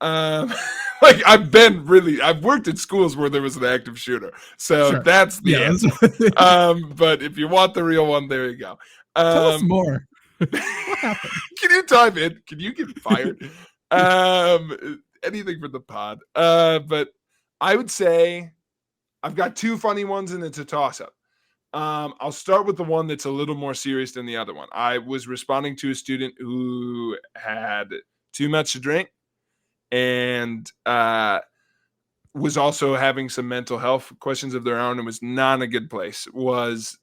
Like I've worked at schools where there was an active shooter. So Sure. that's the Yeah. answer. But if you want the real one, there you go. Tell us more. What happened? Can you dive in? Can you get fired? Anything for the pod. But I would say I've got two funny ones and it's a toss-up. I'll start with the one that's a little more serious than the other one. I was responding to a student who had too much to drink and was also having some mental health questions of their own and was not in a good place. Was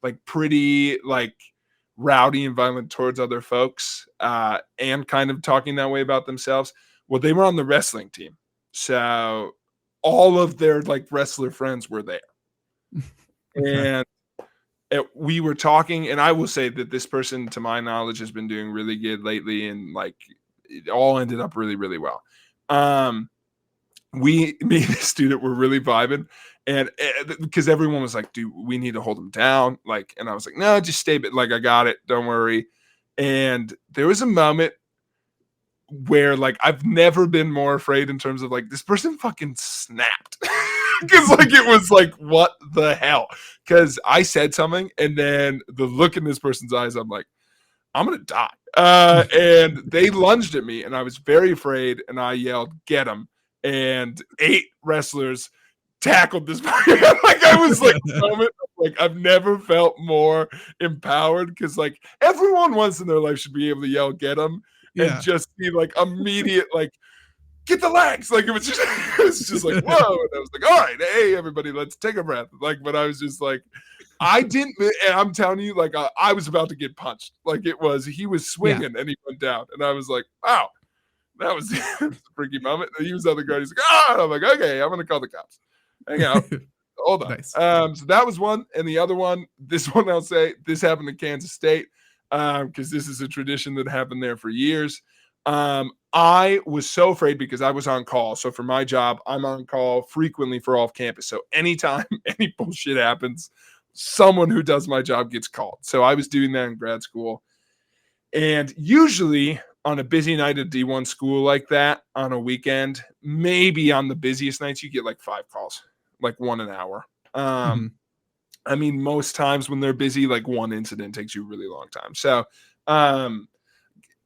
like pretty like rowdy and violent towards other folks and kind of talking that way about themselves. Well, they were on the wrestling team. So all of their like wrestler friends were there. Okay. And we were talking, and I will say that this person, to my knowledge, has been doing really good lately, and like it all ended up really, really well. Me and the student were really vibing, and because everyone was like, "Dude, we need to hold him down." Like, and I was like, "No, just stay, but like, I got it. Don't worry." And there was a moment where like I've never been more afraid in terms of like this person fucking snapped. Because like it was like what the hell? Because I said something and then the look in this person's eyes, I'm like, I'm gonna die. And they lunged at me and I was very afraid and I yelled, "Get him!" And 8 wrestlers tackled this like I was like moment like I've never felt more empowered because like everyone once in their life should be able to yell, "Get him!" Yeah. And just be like immediate like get the legs. Like it was just like, whoa. And I was like, all right, hey everybody, let's take a breath. Like, but I was just like, I didn't, and I'm telling you, like I was about to get punched. Like he was swinging and he went down. And I was like, wow, that was a freaky moment. And he was on the ground. He's like, and I'm like, okay, I'm going to call the cops. Hang out. Hold on. Nice. So that was one. And the other one, this one, I'll say this happened in Kansas State because this is a tradition that happened there for years. I was so afraid because I was on call. So for my job, I'm on call frequently for off campus. So anytime any bullshit happens, someone who does my job gets called. So I was doing that in grad school. And usually on a busy night at D1 school like that, on a weekend, maybe on the busiest nights, you get like 5 calls, like 1 an hour. I mean, most times when they're busy, like 1 incident takes you a really long time. So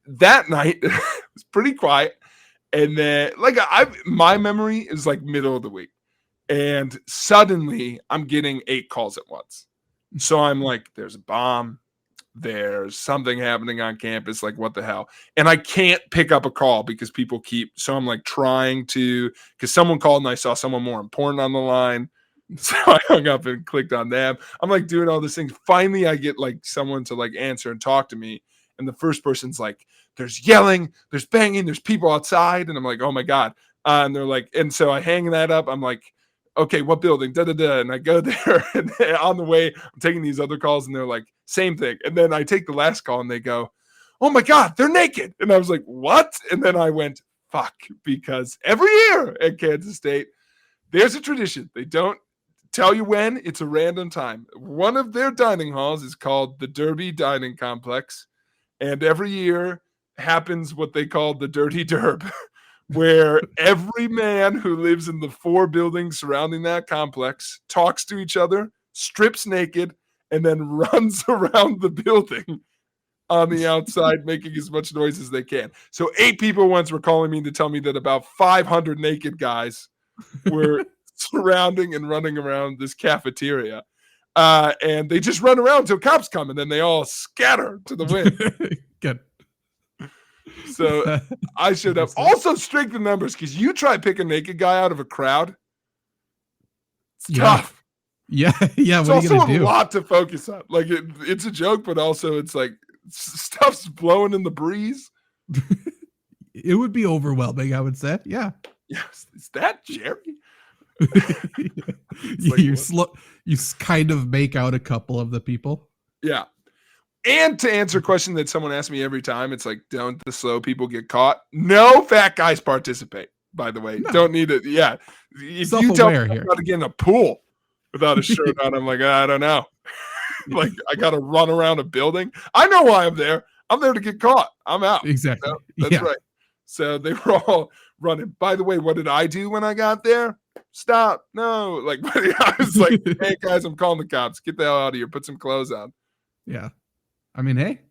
that night it was pretty quiet. And then like my memory is like middle of the week. And suddenly I'm getting 8 calls at once. So I'm like, there's a bomb. There's something happening on campus. Like, what the hell? And I can't pick up a call because people keep. So I'm like trying to, because someone called and I saw someone more important on the line. So I hung up and clicked on them. I'm like doing all these things. Finally, I get like someone to like answer and talk to me. And the first person's like, there's yelling, there's banging, there's people outside. And I'm like, oh my God. And they're like, and so I hang that up. I'm like, okay, what building? Da da da. And I go there, and on the way, I'm taking these other calls, and they're like, same thing. And then I take the last call, and they go, oh my God, they're naked. And I was like, what? And then I went, fuck, because every year at Kansas State, there's a tradition. They don't tell you when, it's a random time. One of their dining halls is called the Derby Dining Complex. And every year happens what they call the Dirty Derb, where every man who lives in the 4 buildings surrounding that complex talks to each other, strips naked, and then runs around the building on the outside, making as much noise as they can. So 8 people once were calling me to tell me that about 500 naked guys were surrounding and running around this cafeteria. And they just run around until cops come, and then they all scatter to the wind. Good. So I showed up. Also, strength in numbers, because you try to pick a naked guy out of a crowd. It's tough. Yeah. It's What are you also gonna do? a lot to focus on. Like it's a joke, but also it's like stuff's blowing in the breeze. It would be overwhelming, I would say. Yeah. Yes, is that Jerry? Like, you kind of make out a couple of the people. Yeah. And to answer a question that someone asks me every time, it's like, don't the slow people get caught? No fat guys participate. by the way. No. Don't need it. Yeah. If you tell me Self-aware I'm here. about to get in a pool without a shirt on, I'm like, I don't know. Like, I got to run around a building. I know why I'm there. I'm there to get caught. I'm out. Exactly. That's right. So they were all running. By the way, what did I do when I got there? Stop. No. Like, I was like, hey, guys, I'm calling the cops. Get the hell out of here. Put some clothes on. Yeah. I mean, hey,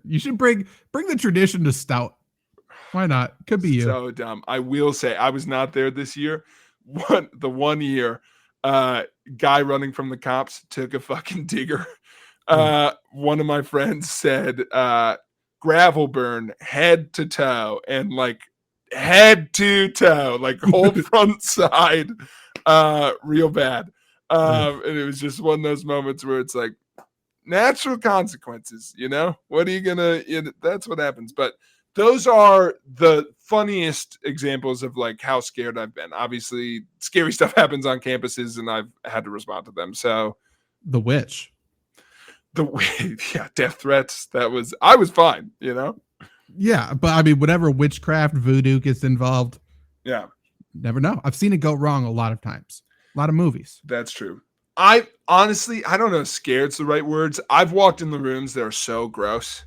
you should bring the tradition to Stout. Why not? Could be you. So dumb. I will say I was not there this year. The 1 year guy running from the cops took a fucking digger. One of my friends said gravel burn head to toe, and like head to toe, like whole front side, real bad. And it was just one of those moments where it's like natural consequences, you know? What are you gonna, that's what happens. But those are the funniest examples of like how scared I've been. Obviously, scary stuff happens on campuses, and I've had to respond to them. So, the witch, death threats. I was fine, you know. Yeah, but I mean, whatever witchcraft, voodoo gets involved. Yeah, never know. I've seen it go wrong a lot of times. A lot of movies. That's true. I honestly, I don't know. Scared's the right words. I've walked in the rooms that are so gross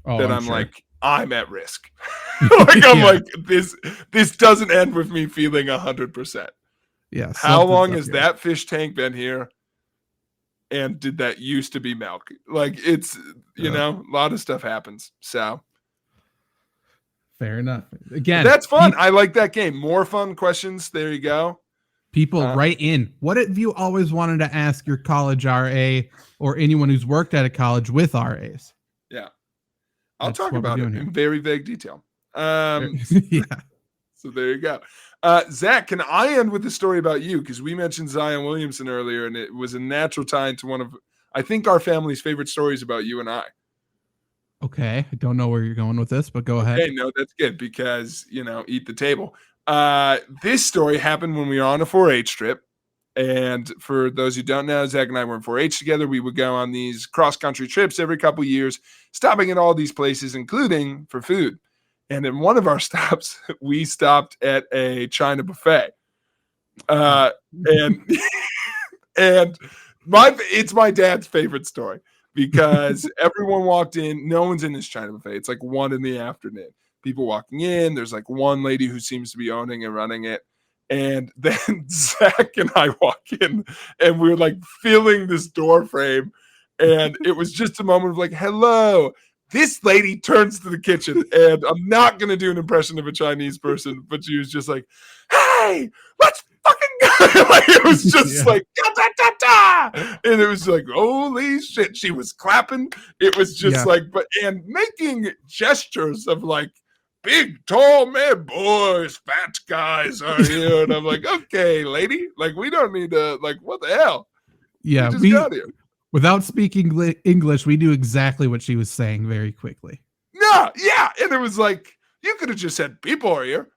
that I'm sure. Like, I'm at risk. Like, I'm like, this doesn't end with me feeling 100%. Yeah. How long has that fish tank been here? And did that used to be milk? Like, it's, you know, a lot of stuff happens. So fair enough. Again, that's fun. I like that game. More fun questions. There you go. People write in. What have you always wanted to ask your college RA or anyone who's worked at a college with RAs? Yeah. I'll talk about it in very vague detail. Yeah. So there you go. Zach, can I end with a story about you? Because we mentioned Zion Williamson earlier, and it was a natural tie into one of, I think, our family's favorite stories about you and I. Okay. I don't know where you're going with this, but go ahead. Okay, no, that's good because, you know, eat the table. This story happened when we were on a 4-H trip. And for those who don't know, Zach and I were in 4-H together. We would go on these cross-country trips every couple years, stopping at all these places, including for food. And in one of our stops, we stopped at a China buffet. And it's my dad's favorite story because everyone walked in. No one's in this China buffet. It's like 1 p.m. People walking in. There's like one lady who seems to be owning and running it. And then Zach and I walk in, and we're like filling this door frame. And it was just a moment of like, hello. This lady turns to the kitchen, and I'm not going to do an impression of a Chinese person, but she was just like, hey, let's fucking go. Like, it was just like, da, da, da. And it was like, holy shit. She was clapping. It was just like, and making gestures of like, big, tall man, boys, fat guys are here. And I'm like, okay, lady, like, we don't need to, like, what the hell? Yeah, we just got here. Without speaking English, we knew exactly what she was saying very quickly. Yeah. And it was like, you could have just said, people are here.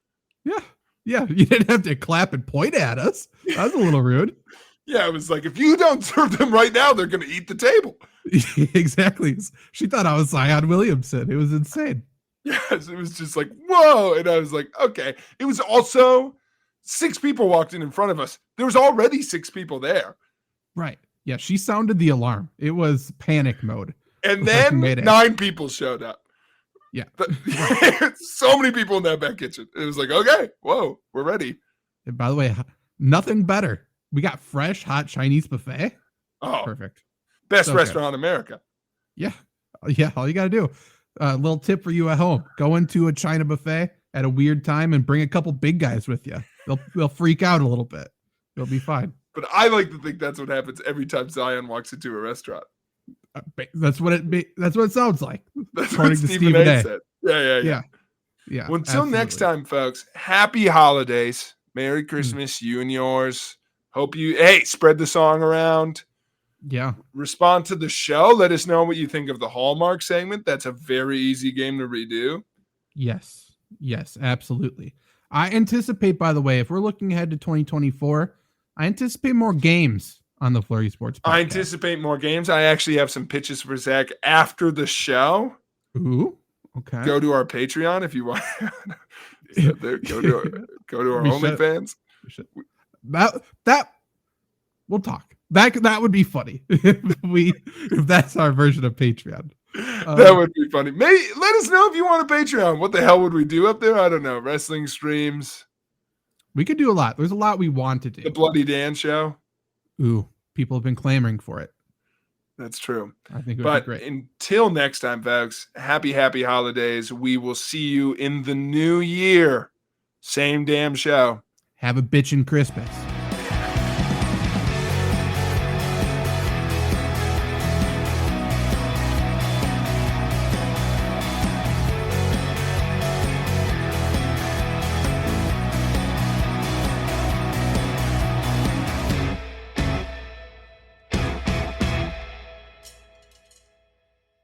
Yeah. You didn't have to clap and point at us. That was a little rude. Yeah, it was like, if you don't serve them right now, they're going to eat the table. Exactly. She thought I was Zion Williamson. It was insane. Yes, it was just like, whoa. And I was like, okay. It was also 6 people walked in front of us. There was already 6 people there. Right. Yeah, she sounded the alarm. It was panic mode. And then 9 people showed up. Yeah. So many people in that back kitchen. It was like, okay, whoa, we're ready. And by the way, nothing better. We got fresh, hot Chinese buffet. Oh, perfect. Best restaurant in America. Yeah. All you got to do. A little tip for you at home. Go into a China buffet at a weird time and bring a couple big guys with you. They'll freak out a little bit. They'll be fine. But I like to think that's what happens every time Zion walks into a restaurant. That's what it sounds like. That's what Stephen A. said. Yeah. Well, until next time, folks, happy holidays. Merry Christmas, you and yours. Hope you, spread the song around. Yeah. Respond to the show. Let us know what you think of the Hallmark segment. That's a very easy game to redo. Yes, absolutely. I anticipate, by the way, if we're looking ahead to 2024, I anticipate more games on the Flurry Sports podcast. I anticipate more games. I actually have some pitches for Zach after the show. Ooh, okay. Go to our Patreon if you want. Is that there? Go to our We should. OnlyFans. That we'll talk. That would be funny if that's our version of Patreon. That would be funny. Maybe let us know if you want a Patreon. What the hell would we do up there? I don't know. Wrestling streams. We could do a lot. There's a lot we want to do. The Bloody Dan show. Ooh, people have been clamoring for it. That's true. I think it would But be great. until next time, folks, happy holidays. We will see you in the new year. Same damn show. Have a bitchin' Christmas.